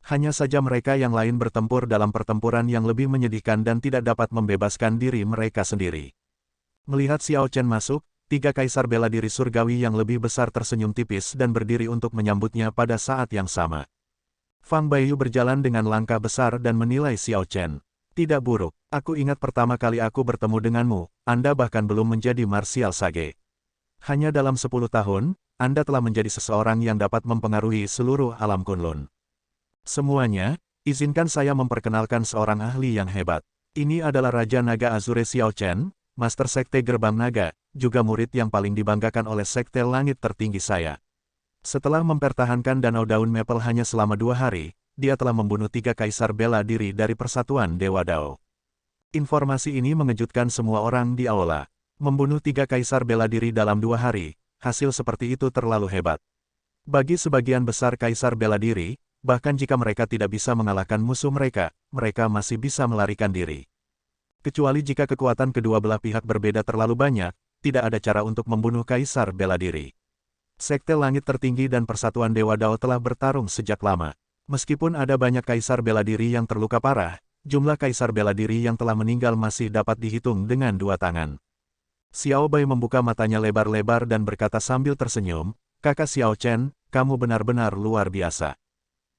Hanya saja mereka yang lain bertempur dalam pertempuran yang lebih menyedihkan dan tidak dapat membebaskan diri mereka sendiri. Melihat Xiao Chen masuk, 3 Kaisar bela diri surgawi yang lebih besar tersenyum tipis dan berdiri untuk menyambutnya pada saat yang sama. Fang Baiyu berjalan dengan langkah besar dan menilai Xiao Chen. Tidak buruk. Aku ingat pertama kali aku bertemu denganmu, Anda bahkan belum menjadi Martial Sage. Hanya dalam 10 tahun, Anda telah menjadi seseorang yang dapat mempengaruhi seluruh alam Kunlun. Semuanya, izinkan saya memperkenalkan seorang ahli yang hebat. Ini adalah Raja Naga Azure Xiao Chen, Master Sekte Gerbang Naga, juga murid yang paling dibanggakan oleh Sekte Langit tertinggi saya. Setelah mempertahankan Danau Daun Maple hanya selama 2 hari, dia telah membunuh 3 kaisar bela diri dari Persatuan Dewa Dao. Informasi ini mengejutkan semua orang di aula. Membunuh 3 kaisar bela diri dalam 2 hari, hasil seperti itu terlalu hebat. Bagi sebagian besar kaisar bela diri, bahkan jika mereka tidak bisa mengalahkan musuh mereka, mereka masih bisa melarikan diri. Kecuali jika kekuatan kedua belah pihak berbeda terlalu banyak, tidak ada cara untuk membunuh kaisar bela diri. Sekte Langit Tertinggi dan Persatuan Dewa Dao telah bertarung sejak lama. Meskipun ada banyak kaisar bela diri yang terluka parah, jumlah kaisar bela diri yang telah meninggal masih dapat dihitung dengan 2 tangan. Xiao Bai membuka matanya lebar-lebar dan berkata sambil tersenyum, "Kakak Xiao Chen, kamu benar-benar luar biasa.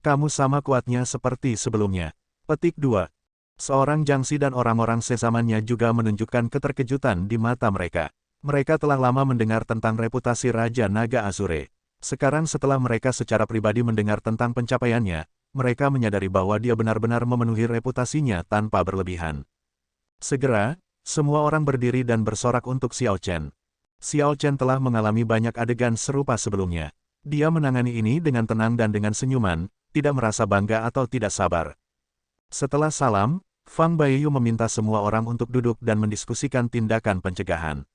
Kamu sama kuatnya seperti sebelumnya." Petik 2. Seorang Jiangxi dan orang-orang sezamannya juga menunjukkan keterkejutan di mata mereka. Mereka telah lama mendengar tentang reputasi Raja Naga Azure. Sekarang setelah mereka secara pribadi mendengar tentang pencapaiannya, mereka menyadari bahwa dia benar-benar memenuhi reputasinya tanpa berlebihan. Segera, semua orang berdiri dan bersorak untuk Xiao Chen. Xiao Chen telah mengalami banyak adegan serupa sebelumnya. Dia menangani ini dengan tenang dan dengan senyuman, tidak merasa bangga atau tidak sabar. Setelah salam, Fang Baiyu meminta semua orang untuk duduk dan mendiskusikan tindakan pencegahan.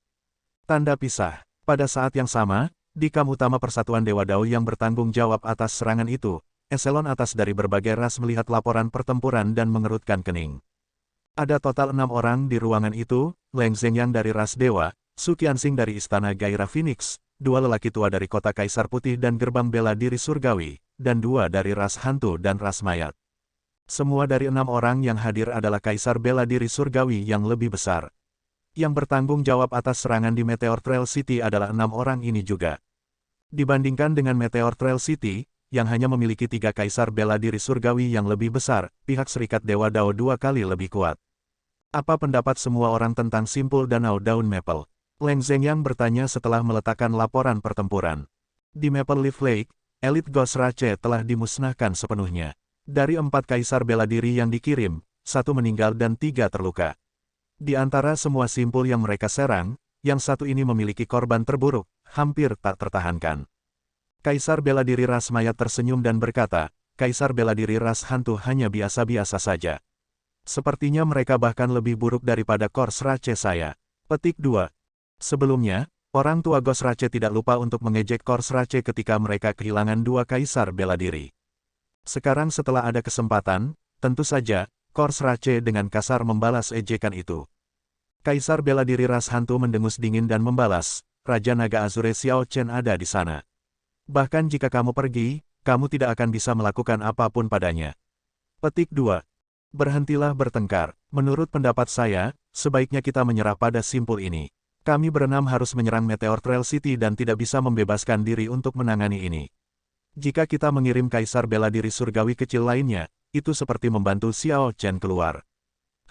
Tanda pisah. Pada saat yang sama, di kamp utama Persatuan Dewa Dao yang bertanggung jawab atas serangan itu, eselon atas dari berbagai ras melihat laporan pertempuran dan mengerutkan kening. Ada total 6 orang di ruangan itu, Leng Zhengyang dari ras Dewa, Su Qianxing dari Istana Gairah Phoenix, 2 lelaki tua dari Kota Kaisar Putih dan Gerbang Bela Diri Surgawi, dan 2 dari ras Hantu dan ras Mayat. Semua dari 6 orang yang hadir adalah Kaisar Bela Diri Surgawi yang lebih besar. Yang bertanggung jawab atas serangan di Meteor Trail City adalah 6 orang ini juga. Dibandingkan dengan Meteor Trail City, yang hanya memiliki 3 kaisar bela diri surgawi yang lebih besar, pihak Serikat Dewa Dao 2 kali lebih kuat. Apa pendapat semua orang tentang simpul Danau Daun Maple? Leng Zhengyang bertanya setelah meletakkan laporan pertempuran. Di Maple Leaf Lake, elit Ghost Rache telah dimusnahkan sepenuhnya. Dari 4 kaisar bela diri yang dikirim, 1 meninggal dan 3 terluka. Di antara semua simpul yang mereka serang, yang satu ini memiliki korban terburuk, hampir tak tertahankan. Kaisar bela diri ras Mayat tersenyum dan berkata, Kaisar bela diri ras Hantu hanya biasa-biasa saja. Sepertinya mereka bahkan lebih buruk daripada Ghost Rache saya. Petik 2. Sebelumnya, orang tua Ghost Rache tidak lupa untuk mengejek Ghost Rache ketika mereka kehilangan 2 kaisar bela diri. Sekarang setelah ada kesempatan, tentu saja, Ghost Rache dengan kasar membalas ejekan itu. Kaisar bela diri ras Hantu mendengus dingin dan membalas, Raja Naga Azure Xiao Chen ada di sana. Bahkan jika kamu pergi, kamu tidak akan bisa melakukan apapun padanya. Petik 2. Berhentilah bertengkar. Menurut pendapat saya, sebaiknya kita menyerah pada simpul ini. Kami berenam harus menyerang Meteor Trail City dan tidak bisa membebaskan diri untuk menangani ini. Jika kita mengirim kaisar bela diri surgawi kecil lainnya, itu seperti membantu Xiao Chen keluar.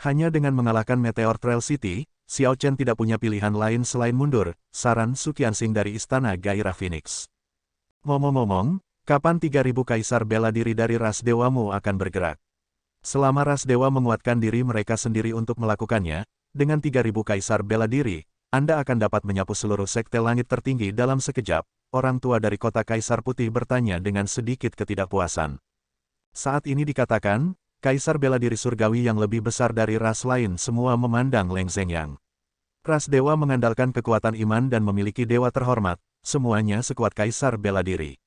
Hanya dengan mengalahkan Meteor Trail City, Xiao Chen tidak punya pilihan lain selain mundur, saran Su Qianxing dari Istana Gairah Phoenix. Ngomong-ngomong, kapan 3.000 kaisar bela diri dari ras dewamu akan bergerak? Selama ras dewa menguatkan diri mereka sendiri untuk melakukannya, dengan 3.000 kaisar bela diri, Anda akan dapat menyapu seluruh sekte langit tertinggi dalam sekejap, orang tua dari Kota Kaisar Putih bertanya dengan sedikit ketidakpuasan. Saat ini dikatakan, Kaisar bela diri surgawi yang lebih besar dari ras lain semua memandang Leng Zhengyang. Ras dewa mengandalkan kekuatan iman dan memiliki dewa terhormat, semuanya sekuat kaisar bela diri.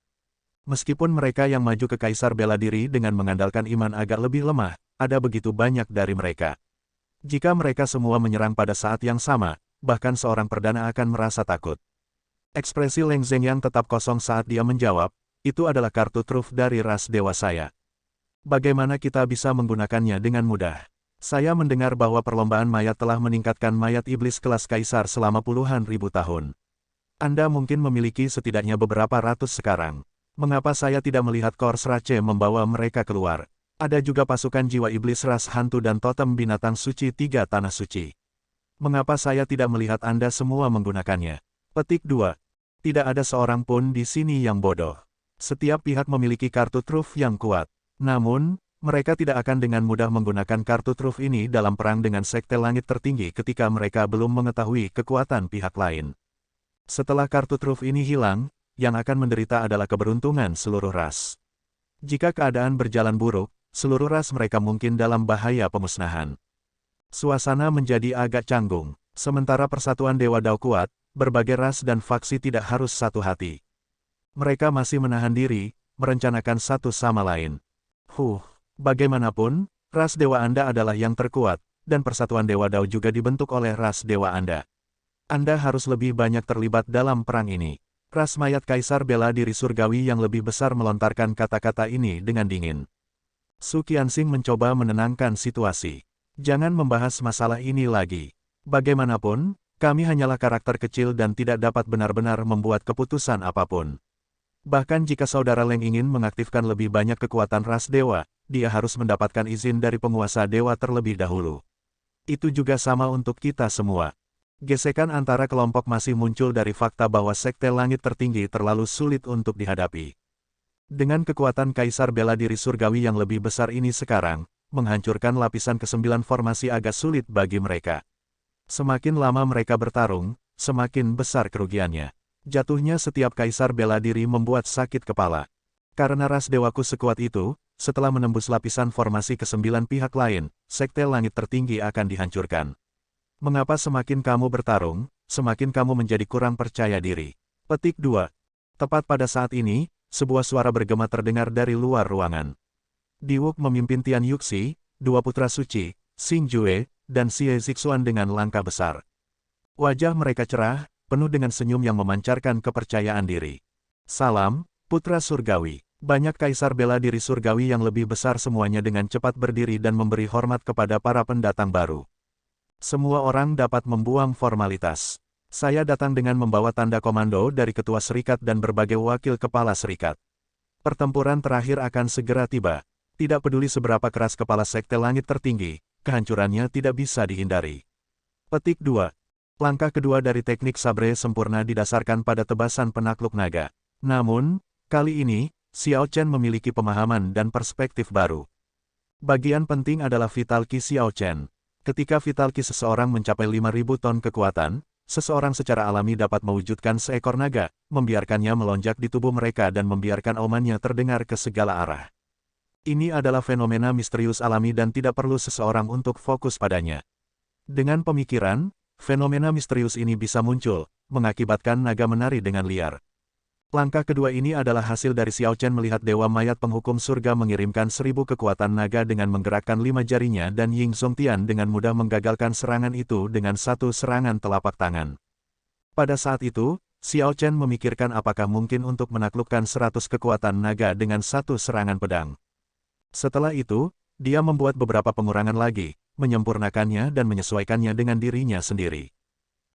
Meskipun mereka yang maju ke kaisar bela diri dengan mengandalkan iman agak lebih lemah, ada begitu banyak dari mereka. Jika mereka semua menyerang pada saat yang sama, bahkan seorang perdana akan merasa takut. Ekspresi Leng Zhengyang tetap kosong saat dia menjawab, itu adalah kartu truf dari ras dewa saya. Bagaimana kita bisa menggunakannya dengan mudah? Saya mendengar bahwa perlombaan mayat telah meningkatkan mayat iblis kelas kaisar selama puluhan ribu tahun. Anda mungkin memiliki setidaknya beberapa ratus sekarang. Mengapa saya tidak melihat Ghost Rache membawa mereka keluar? Ada juga pasukan jiwa iblis ras hantu dan totem binatang suci 3 tanah suci. Mengapa saya tidak melihat Anda semua menggunakannya? Petik 2. Tidak ada seorang pun di sini yang bodoh. Setiap pihak memiliki kartu truf yang kuat. Namun, mereka tidak akan dengan mudah menggunakan kartu truf ini dalam perang dengan sekte langit tertinggi ketika mereka belum mengetahui kekuatan pihak lain. Setelah kartu truf ini hilang, yang akan menderita adalah keberuntungan seluruh ras. Jika keadaan berjalan buruk, seluruh ras mereka mungkin dalam bahaya pemusnahan. Suasana menjadi agak canggung. Sementara persatuan Dewa Dao kuat, berbagai ras dan faksi tidak harus satu hati. Mereka masih menahan diri, merencanakan satu sama lain. Bagaimanapun, ras Dewa Anda adalah yang terkuat, dan persatuan Dewa Dao juga dibentuk oleh ras Dewa Anda. Anda harus lebih banyak terlibat dalam perang ini. Ras mayat Kaisar Bela Diri Surgawi yang lebih besar melontarkan kata-kata ini dengan dingin. Su Qianxing mencoba menenangkan situasi. Jangan membahas masalah ini lagi. Bagaimanapun, kami hanyalah karakter kecil dan tidak dapat benar-benar membuat keputusan apapun. Bahkan jika Saudara Leng ingin mengaktifkan lebih banyak kekuatan ras dewa, dia harus mendapatkan izin dari penguasa dewa terlebih dahulu. Itu juga sama untuk kita semua. Gesekan antara kelompok masih muncul dari fakta bahwa sekte langit tertinggi terlalu sulit untuk dihadapi. Dengan kekuatan Kaisar Bela Diri Surgawi yang lebih besar ini sekarang, menghancurkan lapisan ke-9 formasi agak sulit bagi mereka. Semakin lama mereka bertarung, semakin besar kerugiannya. Jatuhnya setiap Kaisar Bela Diri membuat sakit kepala. Karena ras dewaku sekuat itu, setelah menembus lapisan formasi ke-9 pihak lain, sekte langit tertinggi akan dihancurkan. Mengapa semakin kamu bertarung, semakin kamu menjadi kurang percaya diri? Petik 2. Tepat pada saat ini, sebuah suara bergema terdengar dari luar ruangan. Diwuk memimpin Tian Yuxi, 2 putra suci, Xing Jue, dan Xie Zixuan dengan langkah besar. Wajah mereka cerah, penuh dengan senyum yang memancarkan kepercayaan diri. Salam, Putra Surgawi. Banyak Kaisar Bela Diri Surgawi yang lebih besar semuanya dengan cepat berdiri dan memberi hormat kepada para pendatang baru. Semua orang dapat membuang formalitas. Saya datang dengan membawa tanda komando dari Ketua Serikat dan berbagai wakil kepala serikat. Pertempuran terakhir akan segera tiba. Tidak peduli seberapa keras kepala sekte langit tertinggi, kehancurannya tidak bisa dihindari. Petik 2. Langkah kedua dari teknik sabre sempurna didasarkan pada tebasan penakluk naga. Namun, kali ini, Xiao Chen memiliki pemahaman dan perspektif baru. Bagian penting adalah Vital Qi Xiao Chen. Ketika Vital Qi seseorang mencapai 5.000 ton kekuatan, seseorang secara alami dapat mewujudkan seekor naga, membiarkannya melonjak di tubuh mereka dan membiarkan aumannya terdengar ke segala arah. Ini adalah fenomena misterius alami dan tidak perlu seseorang untuk fokus padanya. Dengan pemikiran, fenomena misterius ini bisa muncul, mengakibatkan naga menari dengan liar. Langkah kedua ini adalah hasil dari Xiao Chen melihat Dewa Mayat Penghukum Surga mengirimkan 1000 kekuatan naga dengan menggerakkan 5 jarinya dan Ying Zongtian dengan mudah menggagalkan serangan itu dengan satu serangan telapak tangan. Pada saat itu, Xiao Chen memikirkan apakah mungkin untuk menaklukkan 100 kekuatan naga dengan satu serangan pedang. Setelah itu, dia membuat beberapa pengurangan lagi, menyempurnakannya dan menyesuaikannya dengan dirinya sendiri.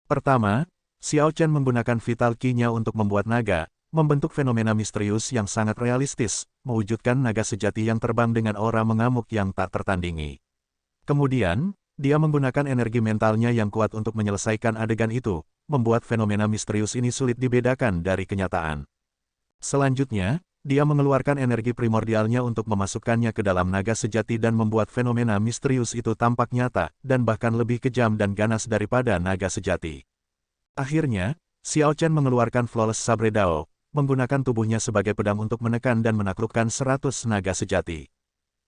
Pertama, Xiao Chen menggunakan Vital Qi-nya untuk membuat naga, membentuk fenomena misterius yang sangat realistis, mewujudkan naga sejati yang terbang dengan aura mengamuk yang tak tertandingi. Kemudian, dia menggunakan energi mentalnya yang kuat untuk menyelesaikan adegan itu, membuat fenomena misterius ini sulit dibedakan dari kenyataan. Selanjutnya, dia mengeluarkan energi primordialnya untuk memasukkannya ke dalam naga sejati dan membuat fenomena misterius itu tampak nyata, dan bahkan lebih kejam dan ganas daripada naga sejati. Akhirnya, Xiao Chen mengeluarkan Flawless Sabre Dao, menggunakan tubuhnya sebagai pedang untuk menekan dan menaklukkan 100 naga sejati.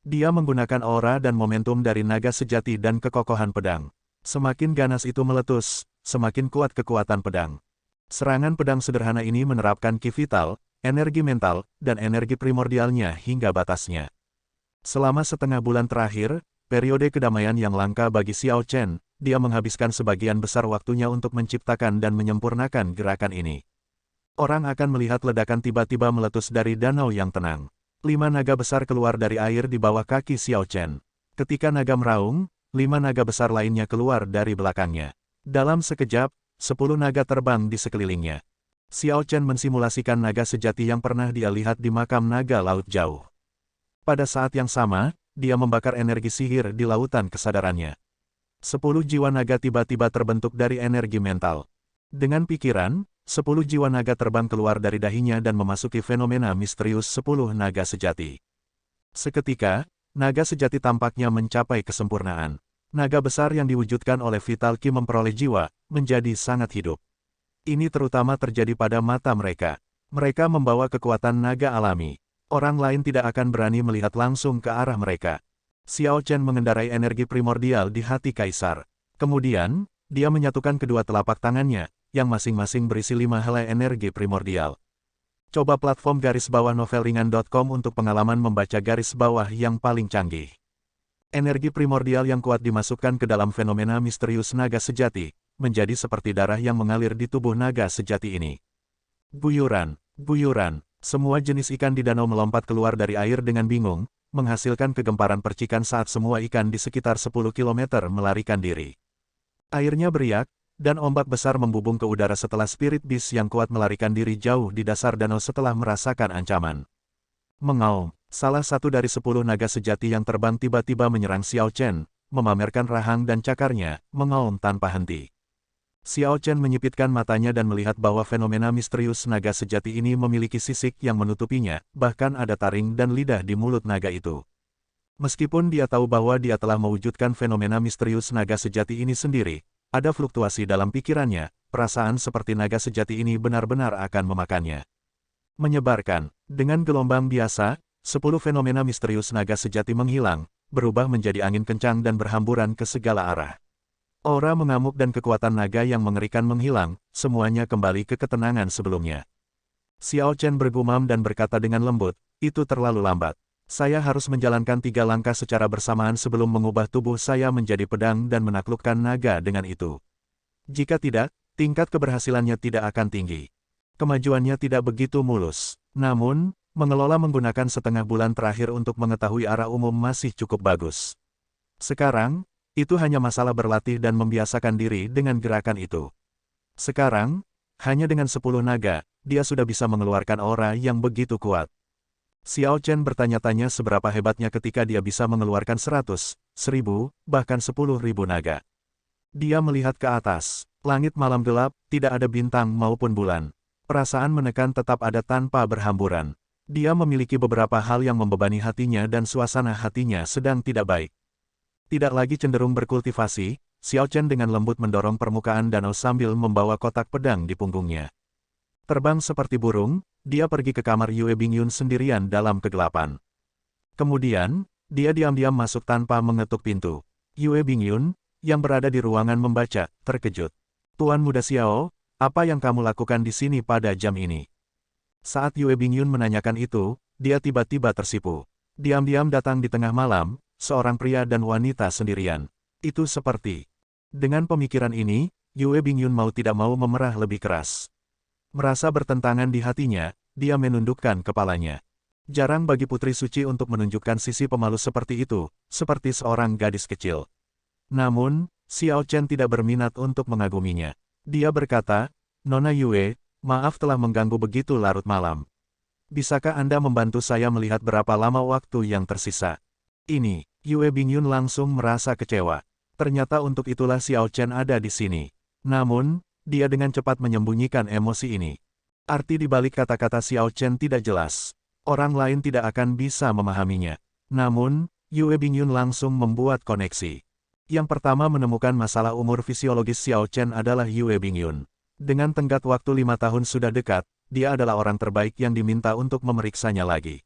Dia menggunakan aura dan momentum dari naga sejati dan kekokohan pedang. Semakin ganas itu meletus, semakin kuat kekuatan pedang. Serangan pedang sederhana ini menerapkan ki vital, energi mental, dan energi primordialnya hingga batasnya. Selama setengah bulan terakhir, periode kedamaian yang langka bagi Xiao Chen, dia menghabiskan sebagian besar waktunya untuk menciptakan dan menyempurnakan gerakan ini. Orang akan melihat ledakan tiba-tiba meletus dari danau yang tenang. 5 naga besar keluar dari air di bawah kaki Xiao Chen. Ketika naga meraung, 5 naga besar lainnya keluar dari belakangnya. Dalam sekejap, 10 naga terbang di sekelilingnya. Xiao Chen mensimulasikan naga sejati yang pernah dia lihat di makam naga laut jauh. Pada saat yang sama, dia membakar energi sihir di lautan kesadarannya. 10 jiwa naga tiba-tiba terbentuk dari energi mental. Dengan pikiran, 10 jiwa naga terbang keluar dari dahinya dan memasuki fenomena misterius 10 naga sejati. Seketika, naga sejati tampaknya mencapai kesempurnaan. Naga besar yang diwujudkan oleh Vital Ki memperoleh jiwa, menjadi sangat hidup. Ini terutama terjadi pada mata mereka. Mereka membawa kekuatan naga alami. Orang lain tidak akan berani melihat langsung ke arah mereka. Xiao Chen mengendarai energi primordial di hati Kaisar. Kemudian, dia menyatukan kedua telapak tangannya, yang masing-masing berisi 5 helai energi primordial. Coba platform garis bawah novelringan.com untuk pengalaman membaca garis bawah yang paling canggih. Energi primordial yang kuat dimasukkan ke dalam fenomena misterius naga sejati, menjadi seperti darah yang mengalir di tubuh naga sejati ini. Guyuran, guyuran, semua jenis ikan di danau melompat keluar dari air dengan bingung, menghasilkan kegemparan percikan saat semua ikan di sekitar 10 km melarikan diri. Airnya beriak, dan ombak besar membubung ke udara setelah spirit beast yang kuat melarikan diri jauh di dasar danau setelah merasakan ancaman. Mengaum, salah satu dari 10 naga sejati yang terbang tiba-tiba menyerang Xiao Chen, memamerkan rahang dan cakarnya, mengaum tanpa henti. Xiao Chen menyipitkan matanya dan melihat bahwa fenomena misterius naga sejati ini memiliki sisik yang menutupinya, bahkan ada taring dan lidah di mulut naga itu. Meskipun dia tahu bahwa dia telah mewujudkan fenomena misterius naga sejati ini sendiri, ada fluktuasi dalam pikirannya, perasaan seperti naga sejati ini benar-benar akan memakannya. Menyebarkan, dengan gelombang biasa, 10 fenomena misterius naga sejati menghilang, berubah menjadi angin kencang dan berhamburan ke segala arah. Aura mengamuk dan kekuatan naga yang mengerikan menghilang, semuanya kembali ke ketenangan sebelumnya. Xiao Chen bergumam dan berkata dengan lembut, itu terlalu lambat. Saya harus menjalankan 3 langkah secara bersamaan sebelum mengubah tubuh saya menjadi pedang dan menaklukkan naga dengan itu. Jika tidak, tingkat keberhasilannya tidak akan tinggi. Kemajuannya tidak begitu mulus. Namun, mengelola menggunakan setengah bulan terakhir untuk mengetahui arah umum masih cukup bagus. Sekarang, itu hanya masalah berlatih dan membiasakan diri dengan gerakan itu. Sekarang, hanya dengan 10 naga, dia sudah bisa mengeluarkan aura yang begitu kuat. Xiao Chen bertanya-tanya seberapa hebatnya ketika dia bisa mengeluarkan 100, 1000, bahkan 10.000 naga. Dia melihat ke atas. Langit malam gelap, tidak ada bintang maupun bulan. Perasaan menekan tetap ada tanpa berhamburan. Dia memiliki beberapa hal yang membebani hatinya dan suasana hatinya sedang tidak baik. Tidak lagi cenderung berkultivasi, Xiao Chen dengan lembut mendorong permukaan danau sambil membawa kotak pedang di punggungnya. Terbang seperti burung, dia pergi ke kamar Yue Bingyun sendirian dalam kegelapan. Kemudian, dia diam-diam masuk tanpa mengetuk pintu. Yue Bingyun, yang berada di ruangan membaca, terkejut. Tuan Muda Xiao, apa yang kamu lakukan di sini pada jam ini? Saat Yue Bingyun menanyakan itu, dia tiba-tiba tersipu. Diam-diam datang di tengah malam, seorang pria dan wanita sendirian. Itu seperti. Dengan pemikiran ini, Yue Bingyun mau tidak mau memerah lebih keras. Merasa bertentangan di hatinya, dia menundukkan kepalanya. Jarang bagi putri suci untuk menunjukkan sisi pemalu seperti itu, seperti seorang gadis kecil. Namun, Xiao Chen tidak berminat untuk mengaguminya. Dia berkata, Nona Yue, maaf telah mengganggu begitu larut malam. Bisakah Anda membantu saya melihat berapa lama waktu yang tersisa? Ini, Yue Bingyun langsung merasa kecewa. Ternyata untuk itulah Xiao Chen ada di sini. Namun, dia dengan cepat menyembunyikan emosi ini. Arti di balik kata-kata Xiao Chen tidak jelas. Orang lain tidak akan bisa memahaminya. Namun, Yue Bingyun langsung membuat koneksi. Yang pertama menemukan masalah umur fisiologis Xiao Chen adalah Yue Bingyun. Dengan tenggat waktu 5 tahun sudah dekat, dia adalah orang terbaik yang diminta untuk memeriksanya lagi.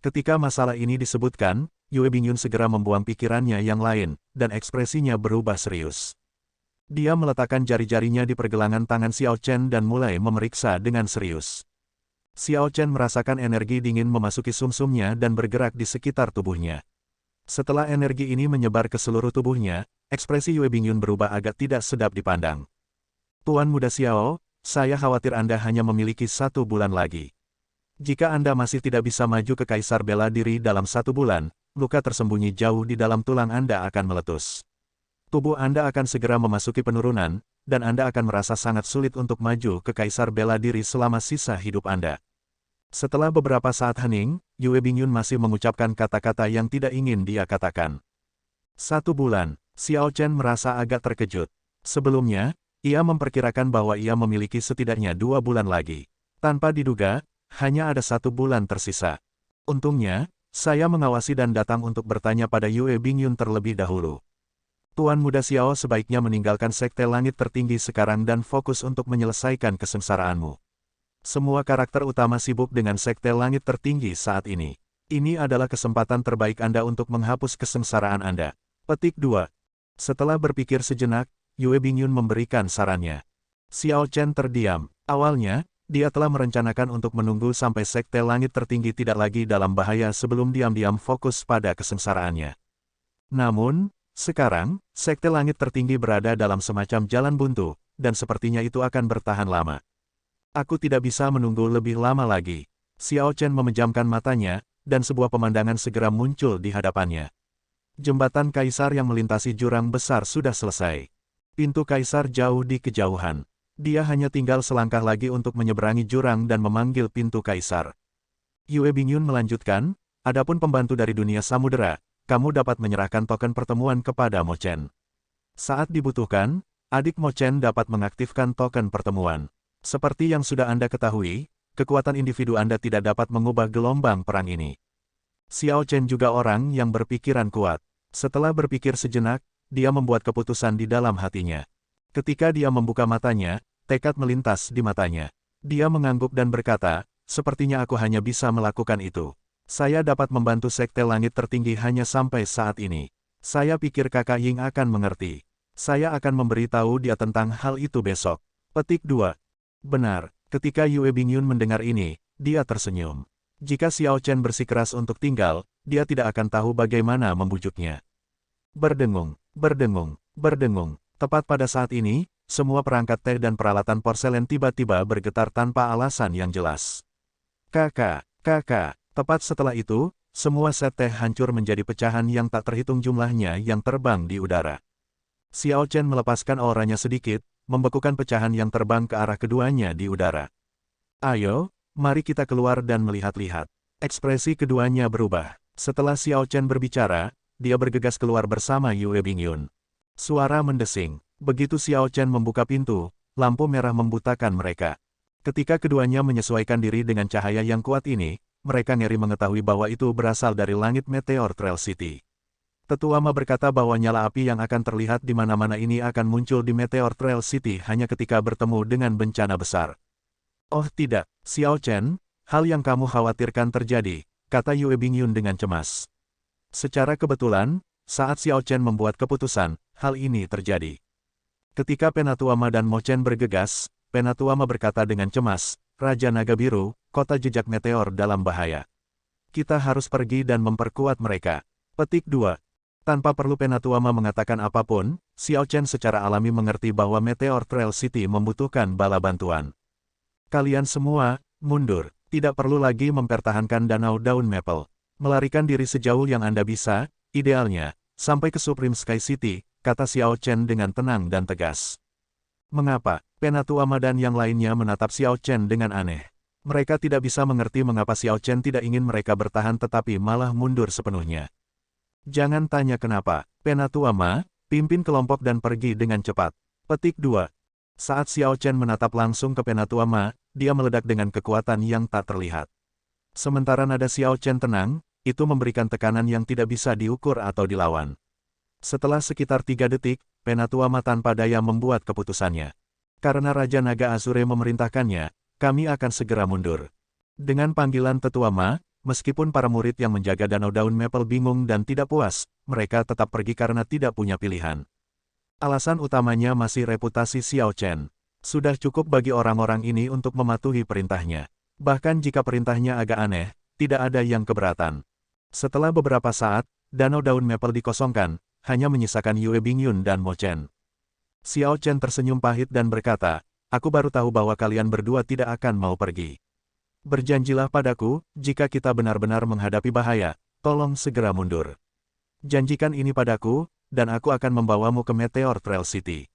Ketika masalah ini disebutkan, Yue Bingyun segera membuang pikirannya yang lain, dan ekspresinya berubah serius. Dia meletakkan jari-jarinya di pergelangan tangan Xiao Chen dan mulai memeriksa dengan serius. Xiao Chen merasakan energi dingin memasuki sumsumnya dan bergerak di sekitar tubuhnya. Setelah energi ini menyebar ke seluruh tubuhnya, ekspresi Yue Bingyun berubah agak tidak sedap dipandang. Tuan Muda Xiao, saya khawatir Anda hanya memiliki 1 bulan lagi. Jika Anda masih tidak bisa maju ke Kaisar Bela Diri dalam 1 bulan, luka tersembunyi jauh di dalam tulang Anda akan meletus. Tubuh Anda akan segera memasuki penurunan, dan Anda akan merasa sangat sulit untuk maju ke Kaisar Bela Diri selama sisa hidup Anda. Setelah beberapa saat hening, Yue Bingyun masih mengucapkan kata-kata yang tidak ingin dia katakan. 1 bulan, Xiao Chen merasa agak terkejut. Sebelumnya, ia memperkirakan bahwa ia memiliki setidaknya 2 bulan lagi. Tanpa diduga, hanya ada 1 bulan tersisa. Untungnya, saya mengawasi dan datang untuk bertanya pada Yue Bingyun terlebih dahulu. Tuan Muda Xiao sebaiknya meninggalkan Sekte Langit Tertinggi sekarang dan fokus untuk menyelesaikan kesengsaraanmu. Semua karakter utama sibuk dengan Sekte Langit Tertinggi saat ini. Ini adalah kesempatan terbaik Anda untuk menghapus kesengsaraan Anda. Petik 2. Setelah berpikir sejenak, Yue Bingyun memberikan sarannya. Xiao Chen terdiam. Awalnya, dia telah merencanakan untuk menunggu sampai Sekte Langit Tertinggi tidak lagi dalam bahaya sebelum diam-diam fokus pada kesengsaraannya. Namun, sekarang, Sekte Langit Tertinggi berada dalam semacam jalan buntu, dan sepertinya itu akan bertahan lama. Aku tidak bisa menunggu lebih lama lagi. Xiao Chen memejamkan matanya, dan sebuah pemandangan segera muncul di hadapannya. Jembatan Kaisar yang melintasi jurang besar sudah selesai. Pintu Kaisar jauh di kejauhan. Dia hanya tinggal selangkah lagi untuk menyeberangi jurang dan memanggil pintu Kaisar. Yue Bingyun melanjutkan, adapun pembantu dari dunia samudera, kamu dapat menyerahkan token pertemuan kepada Mo Chen. Saat dibutuhkan, adik Mo Chen dapat mengaktifkan token pertemuan. Seperti yang sudah Anda ketahui, kekuatan individu Anda tidak dapat mengubah gelombang perang ini. Xiao Chen juga orang yang berpikiran kuat. Setelah berpikir sejenak, dia membuat keputusan di dalam hatinya. Ketika dia membuka matanya, tekad melintas di matanya. Dia mengangguk dan berkata, sepertinya aku hanya bisa melakukan itu. Saya dapat membantu Sekte Langit Tertinggi hanya sampai saat ini. Saya pikir Kakak Ying akan mengerti. Saya akan memberitahu dia tentang hal itu besok. Petik 2. Benar, ketika Yue Bingyun mendengar ini, dia tersenyum. Jika Xiao Chen bersikeras untuk tinggal, dia tidak akan tahu bagaimana membujuknya. Berdengung, berdengung, berdengung. Tepat pada saat ini, semua perangkat teh dan peralatan porselen tiba-tiba bergetar tanpa alasan yang jelas. Kakak, kakak. Tepat setelah itu, semua set teh hancur menjadi pecahan yang tak terhitung jumlahnya yang terbang di udara. Xiao Chen melepaskan auranya sedikit, membekukan pecahan yang terbang ke arah keduanya di udara. Ayo, mari kita keluar dan melihat-lihat. Ekspresi keduanya berubah. Setelah Xiao Chen berbicara, dia bergegas keluar bersama Yue Bingyun. Suara mendesing. Begitu Xiao Chen membuka pintu, lampu merah membutakan mereka. Ketika keduanya menyesuaikan diri dengan cahaya yang kuat ini, mereka ngeri mengetahui bahwa itu berasal dari langit Meteor Trail City. Tetua Ma berkata bahwa nyala api yang akan terlihat di mana-mana ini akan muncul di Meteor Trail City hanya ketika bertemu dengan bencana besar. Oh tidak, Xiao Chen, hal yang kamu khawatirkan terjadi, kata Yue Bingyun dengan cemas. Secara kebetulan, saat Xiao Chen membuat keputusan, hal ini terjadi. Ketika Penatua Ma dan Mo Chen bergegas, Penatua Ma berkata dengan cemas, Raja Naga Biru, kota jejak meteor dalam bahaya. Kita harus pergi dan memperkuat mereka. Petik 2. Tanpa perlu Penatua Ma mengatakan apapun, Xiao Chen secara alami mengerti bahwa Meteor Trail City membutuhkan bala bantuan. Kalian semua, mundur. Tidak perlu lagi mempertahankan Danau Daun Maple. Melarikan diri sejauh yang Anda bisa, idealnya, sampai ke Supreme Sky City, kata Xiao Chen dengan tenang dan tegas. Mengapa? Penatua Ma dan yang lainnya menatap Xiao Chen dengan aneh. Mereka tidak bisa mengerti mengapa Xiao Chen tidak ingin mereka bertahan tetapi malah mundur sepenuhnya. Jangan tanya kenapa, Penatua Ma, pimpin kelompok dan pergi dengan cepat. Petik 2. Saat Xiao Chen menatap langsung ke Penatua Ma, dia meledak dengan kekuatan yang tak terlihat. Sementara nada Xiao Chen tenang, itu memberikan tekanan yang tidak bisa diukur atau dilawan. Setelah sekitar 3 detik, Penatua Ma tanpa daya membuat keputusannya. Karena Raja Naga Azure memerintahkannya, kami akan segera mundur. Dengan panggilan Tetua Ma, meskipun para murid yang menjaga Danau Daun Maple bingung dan tidak puas, mereka tetap pergi karena tidak punya pilihan. Alasan utamanya masih reputasi Xiao Chen. Sudah cukup bagi orang-orang ini untuk mematuhi perintahnya. Bahkan jika perintahnya agak aneh, tidak ada yang keberatan. Setelah beberapa saat, Danau Daun Maple dikosongkan, hanya menyisakan Yue Bingyun dan Mo Chen. Xiao Chen tersenyum pahit dan berkata, aku baru tahu bahwa kalian berdua tidak akan mau pergi. Berjanjilah padaku, jika kita benar-benar menghadapi bahaya, tolong segera mundur. Janjikan ini padaku, dan aku akan membawamu ke Meteor Trail City.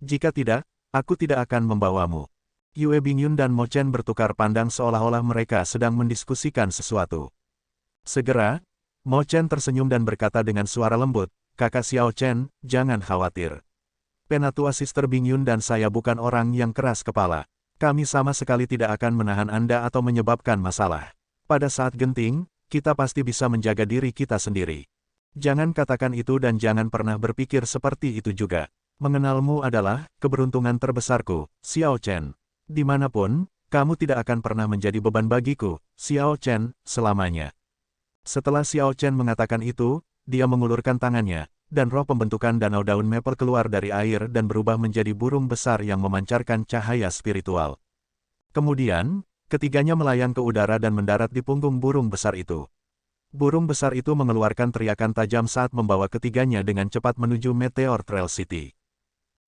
Jika tidak, aku tidak akan membawamu. Yue Bingyun dan Mo Chen bertukar pandang seolah-olah mereka sedang mendiskusikan sesuatu. Segera, Mo Chen tersenyum dan berkata dengan suara lembut, "Kakak Xiao Chen, jangan khawatir. Penatua Sister Bingyun dan saya bukan orang yang keras kepala. Kami sama sekali tidak akan menahan Anda atau menyebabkan masalah. Pada saat genting, kita pasti bisa menjaga diri kita sendiri. Jangan katakan itu dan jangan pernah berpikir seperti itu juga. Mengenalmu adalah keberuntungan terbesarku, Xiao Chen. Dimanapun, kamu tidak akan pernah menjadi beban bagiku, Xiao Chen, selamanya." Setelah Xiao Chen mengatakan itu, dia mengulurkan tangannya, dan roh pembentukan danau daun maple keluar dari air dan berubah menjadi burung besar yang memancarkan cahaya spiritual. Kemudian, ketiganya melayang ke udara dan mendarat di punggung burung besar itu. Burung besar itu mengeluarkan teriakan tajam saat membawa ketiganya dengan cepat menuju Meteor Trail City.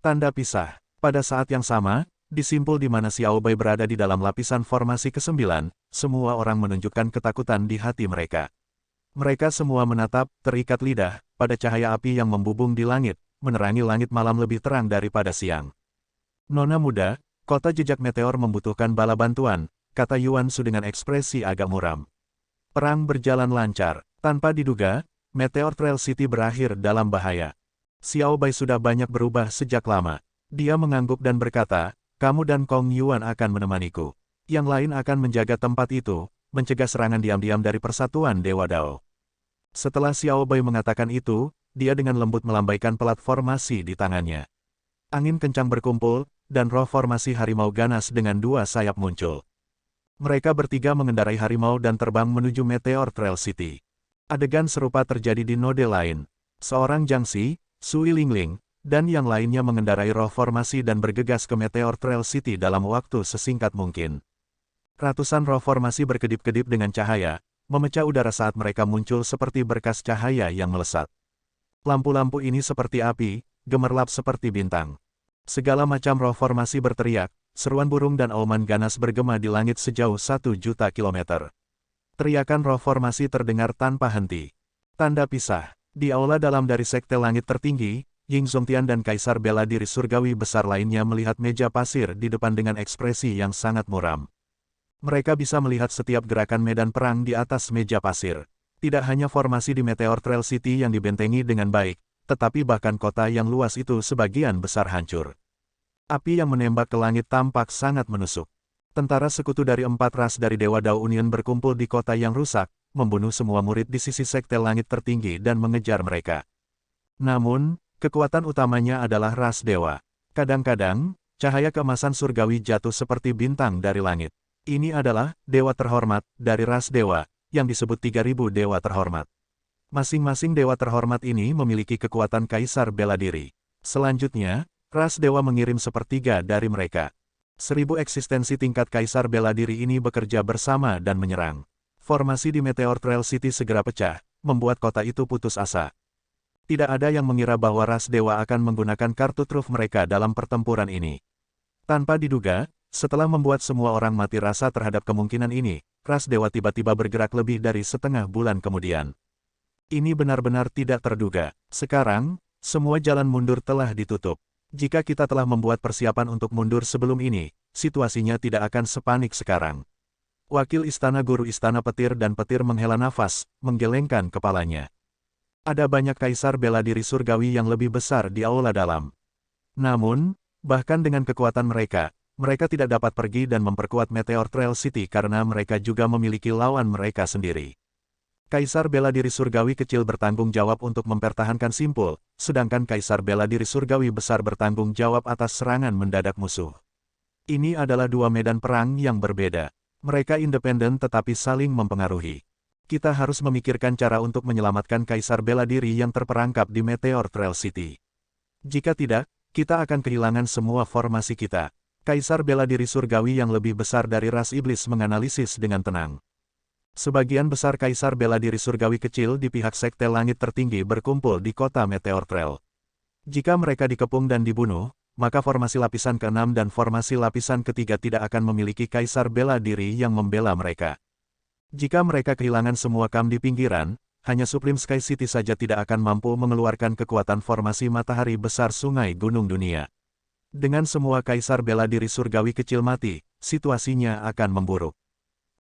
Tanda pisah. Pada saat yang sama, di simpul di mana Xiao Bai berada di dalam lapisan formasi ke-9, semua orang menunjukkan ketakutan di hati mereka. Mereka semua menatap, terikat lidah, pada cahaya api yang membubung di langit, menerangi langit malam lebih terang daripada siang. "Nona muda, kota jejak meteor membutuhkan bala bantuan," kata Yuan Su dengan ekspresi agak muram. Perang berjalan lancar. Tanpa diduga, Meteor Trail City berakhir dalam bahaya. Xiao Bai sudah banyak berubah sejak lama. Dia mengangguk dan berkata, "Kamu dan Kong Yuan akan menemaniku. Yang lain akan menjaga tempat itu, mencegah serangan diam-diam dari Persatuan Dewa Dao." Setelah Xiao Bai mengatakan itu, dia dengan lembut melambaikan pelat formasi di tangannya. Angin kencang berkumpul, dan roh formasi harimau ganas dengan dua sayap muncul. Mereka bertiga mengendarai harimau dan terbang menuju Meteor Trail City. Adegan serupa terjadi di node lain. Seorang Jiangxi, Sui Lingling, dan yang lainnya mengendarai roh formasi dan bergegas ke Meteor Trail City dalam waktu sesingkat mungkin. Ratusan roh formasi berkedip-kedip dengan cahaya, memecah udara saat mereka muncul seperti berkas cahaya yang melesat. Lampu-lampu ini seperti api, gemerlap seperti bintang. Segala macam roh formasi berteriak, seruan burung dan auman ganas bergema di langit sejauh 1.000.000 kilometer. Teriakan roh formasi terdengar tanpa henti. Tanda pisah. Di aula dalam dari Sekte Langit Tertinggi, Ying Zongtian dan Kaisar Bela Diri Surgawi besar lainnya melihat meja pasir di depan dengan ekspresi yang sangat muram. Mereka bisa melihat setiap gerakan medan perang di atas meja pasir. Tidak hanya formasi di Meteor Trail City yang dibentengi dengan baik, tetapi bahkan kota yang luas itu sebagian besar hancur. Api yang menembak ke langit tampak sangat menusuk. Tentara sekutu dari 4 ras dari Dewa Dao Union berkumpul di kota yang rusak, membunuh semua murid di sisi Sekte Langit Tertinggi dan mengejar mereka. Namun, kekuatan utamanya adalah ras dewa. Kadang-kadang, cahaya keemasan surgawi jatuh seperti bintang dari langit. Ini adalah dewa terhormat dari ras dewa, yang disebut 3.000 dewa terhormat. Masing-masing dewa terhormat ini memiliki kekuatan Kaisar Bela Diri. Selanjutnya, ras dewa mengirim sepertiga dari mereka. 1.000 eksistensi tingkat Kaisar Bela Diri ini bekerja bersama dan menyerang. Formasi di Meteor Trail City segera pecah, membuat kota itu putus asa. Tidak ada yang mengira bahwa ras dewa akan menggunakan kartu truf mereka dalam pertempuran ini. Tanpa diduga, setelah membuat semua orang mati rasa terhadap kemungkinan ini, ras dewa tiba-tiba bergerak lebih dari setengah bulan kemudian. Ini benar-benar tidak terduga. Sekarang, semua jalan mundur telah ditutup. Jika kita telah membuat persiapan untuk mundur sebelum ini, situasinya tidak akan sepanik sekarang. Wakil Istana Guru Istana Petir dan Petir menghela nafas, menggelengkan kepalanya. Ada banyak Kaisar Bela Diri Surgawi yang lebih besar di aula dalam. Namun, bahkan dengan kekuatan mereka tidak dapat pergi dan memperkuat Meteor Trail City karena mereka juga memiliki lawan mereka sendiri. Kaisar Bela Diri Surgawi kecil bertanggung jawab untuk mempertahankan simpul, sedangkan Kaisar Bela Diri Surgawi besar bertanggung jawab atas serangan mendadak musuh. Ini adalah dua medan perang yang berbeda. Mereka independen tetapi saling mempengaruhi. Kita harus memikirkan cara untuk menyelamatkan Kaisar Bela Diri yang terperangkap di Meteor Trail City. Jika tidak, kita akan kehilangan semua formasi kita. Kaisar Bela Diri Surgawi yang lebih besar dari ras iblis menganalisis dengan tenang. Sebagian besar Kaisar Bela Diri Surgawi kecil di pihak Sekte Langit Tertinggi berkumpul di kota Meteor Trail. Jika mereka dikepung dan dibunuh, maka formasi lapisan ke-6 dan formasi lapisan ke-3 tidak akan memiliki Kaisar Bela Diri yang membela mereka. Jika mereka kehilangan semua kam di pinggiran, hanya Supreme Sky City saja tidak akan mampu mengeluarkan kekuatan formasi matahari besar sungai gunung dunia. Dengan semua Kaisar Bela Diri Surgawi kecil mati, situasinya akan memburuk.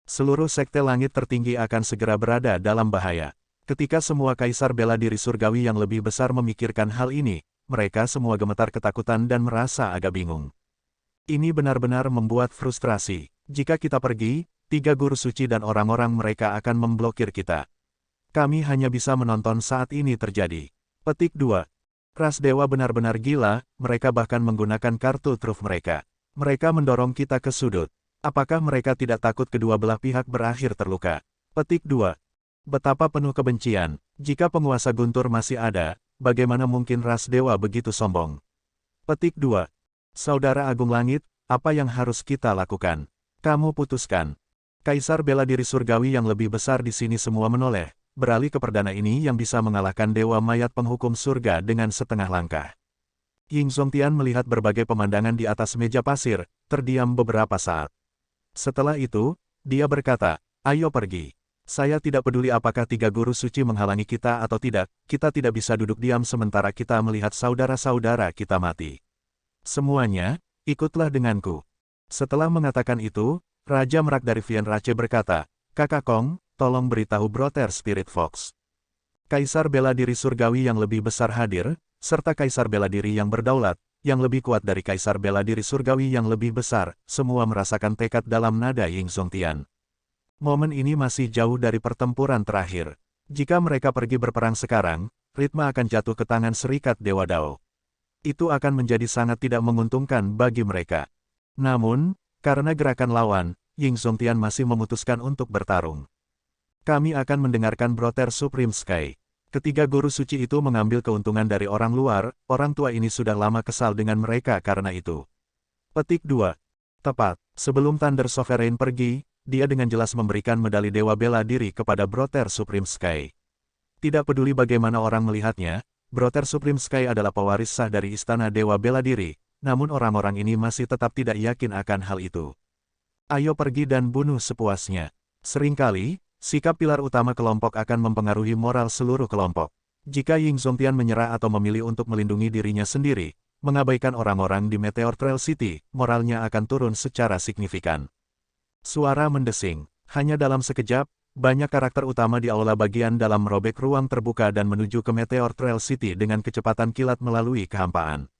Seluruh sekte langit tertinggi akan segera berada dalam bahaya. Ketika semua kaisar bela diri surgawi yang lebih besar memikirkan hal ini, mereka semua gemetar ketakutan dan merasa agak bingung. Ini benar-benar membuat frustrasi. Jika kita pergi, 3 guru suci dan orang-orang mereka akan memblokir kita. Kami hanya bisa menonton saat ini terjadi. Petik 2. Ras dewa benar-benar gila, mereka bahkan menggunakan kartu truf mereka. Mereka mendorong kita ke sudut. Apakah mereka tidak takut kedua belah pihak berakhir terluka? Petik 2. Betapa penuh kebencian. Jika penguasa Guntur masih ada, bagaimana mungkin ras dewa begitu sombong? Petik 2. Saudara Agung Langit, apa yang harus kita lakukan? Kamu putuskan. Kaisar bela diri surgawi yang lebih besar di sini semua menoleh, beralih ke perdana ini yang bisa mengalahkan dewa mayat penghukum surga dengan setengah langkah. Ying Zongtian melihat berbagai pemandangan di atas meja pasir, terdiam beberapa saat. Setelah itu, dia berkata, ayo pergi. Saya tidak peduli apakah 3 guru suci menghalangi kita atau tidak, kita tidak bisa duduk diam sementara kita melihat saudara-saudara kita mati. Semuanya, ikutlah denganku. Setelah mengatakan itu, Raja Merak dari Vienrache berkata, Kakak Kong, tolong beritahu Brother Spirit Fox. Kaisar bela diri surgawi yang lebih besar hadir, serta kaisar bela diri yang berdaulat, yang lebih kuat dari kaisar bela diri surgawi yang lebih besar, semua merasakan tekad dalam nada Ying Zongtian. Momen ini masih jauh dari pertempuran terakhir. Jika mereka pergi berperang sekarang, ritme akan jatuh ke tangan serikat Dewa Dao. Itu akan menjadi sangat tidak menguntungkan bagi mereka. Namun, karena gerakan lawan, Ying Zongtian masih memutuskan untuk bertarung. Kami akan mendengarkan Brother Supreme Sky. Ketiga guru suci itu mengambil keuntungan dari orang luar, orang tua ini sudah lama kesal dengan mereka karena itu. Petik 2. Tepat, sebelum Thunder Sovereign pergi, dia dengan jelas memberikan medali Dewa Bela Diri kepada Brother Supreme Sky. Tidak peduli bagaimana orang melihatnya, Brother Supreme Sky adalah pewaris sah dari Istana Dewa Bela Diri, namun orang-orang ini masih tetap tidak yakin akan hal itu. Ayo pergi dan bunuh sepuasnya. Seringkali, sikap pilar utama kelompok akan mempengaruhi moral seluruh kelompok. Jika Ying Zongtian menyerah atau memilih untuk melindungi dirinya sendiri, mengabaikan orang-orang di Meteor Trail City, moralnya akan turun secara signifikan. Suara mendesing. Hanya dalam sekejap, banyak karakter utama di aula bagian dalam merobek ruang terbuka dan menuju ke Meteor Trail City dengan kecepatan kilat melalui kehampaan.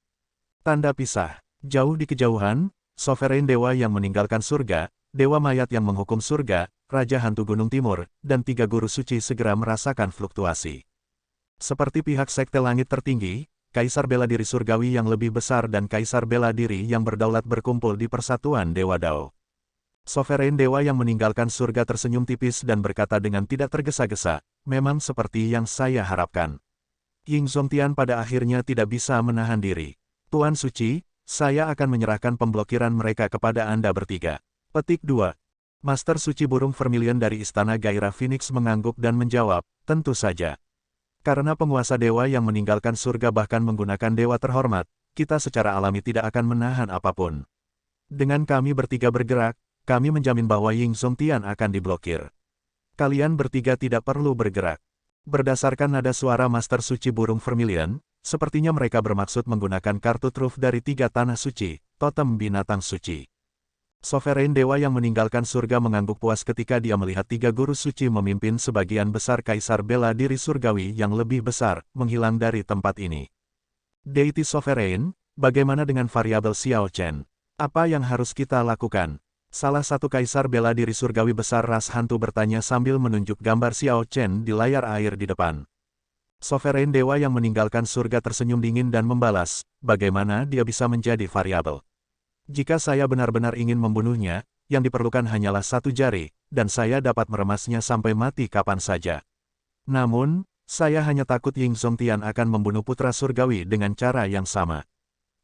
Tanda pisah. Jauh di kejauhan, Sovereign Dewa yang meninggalkan surga, Dewa Mayat yang menghukum surga, Raja Hantu Gunung Timur, dan 3 guru suci segera merasakan fluktuasi. Seperti pihak sekte langit tertinggi, Kaisar Bela Diri Surgawi yang lebih besar dan Kaisar Bela Diri yang berdaulat berkumpul di Persatuan Dewa Dao. Sovereign Dewa yang meninggalkan surga tersenyum tipis dan berkata dengan tidak tergesa-gesa, memang seperti yang saya harapkan. Ying Zongtian pada akhirnya tidak bisa menahan diri. Tuan Suci, saya akan menyerahkan pemblokiran mereka kepada Anda bertiga. Petik 2. Master Suci Burung Vermilion dari Istana Gairah Phoenix mengangguk dan menjawab, tentu saja. Karena penguasa dewa yang meninggalkan surga bahkan menggunakan dewa terhormat, kita secara alami tidak akan menahan apapun. Dengan kami bertiga bergerak, kami menjamin bahwa Ying Zongtian akan diblokir. Kalian bertiga tidak perlu bergerak. Berdasarkan nada suara Master Suci Burung Vermilion, sepertinya mereka bermaksud menggunakan kartu truf dari 3 tanah suci, totem binatang suci. Sovereign Dewa yang meninggalkan surga mengangguk puas ketika dia melihat 3 guru suci memimpin sebagian besar Kaisar Bela Diri Surgawi yang lebih besar, menghilang dari tempat ini. Deity Sovereign, bagaimana dengan variabel Xiao Chen? Apa yang harus kita lakukan? Salah satu Kaisar Bela Diri Surgawi besar ras hantu bertanya sambil menunjuk gambar Xiao Chen di layar air di depan. Sovereign Dewa yang meninggalkan surga tersenyum dingin dan membalas, bagaimana dia bisa menjadi variabel? Jika saya benar-benar ingin membunuhnya, yang diperlukan hanyalah 1 jari, dan saya dapat meremasnya sampai mati kapan saja. Namun, saya hanya takut Ying Zongtian akan membunuh putra surgawi dengan cara yang sama.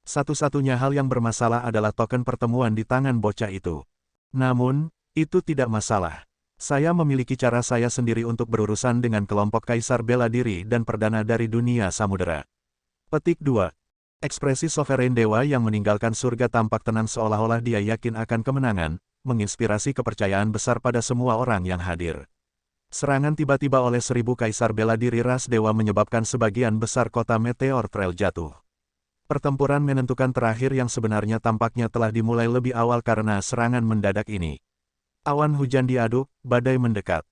Satu-satunya hal yang bermasalah adalah token pertemuan di tangan bocah itu. Namun, itu tidak masalah. Saya memiliki cara saya sendiri untuk berurusan dengan kelompok Kaisar Bela Diri dan Perdana dari dunia samudera. Petik 2. Ekspresi Sovereign Dewa yang meninggalkan surga tampak tenang seolah-olah dia yakin akan kemenangan, menginspirasi kepercayaan besar pada semua orang yang hadir. Serangan tiba-tiba oleh 1000 Kaisar Bela Diri ras dewa menyebabkan sebagian besar kota Meteor Trail jatuh. Pertempuran menentukan terakhir yang sebenarnya tampaknya telah dimulai lebih awal karena serangan mendadak ini. Awan hujan diaduk, badai mendekat.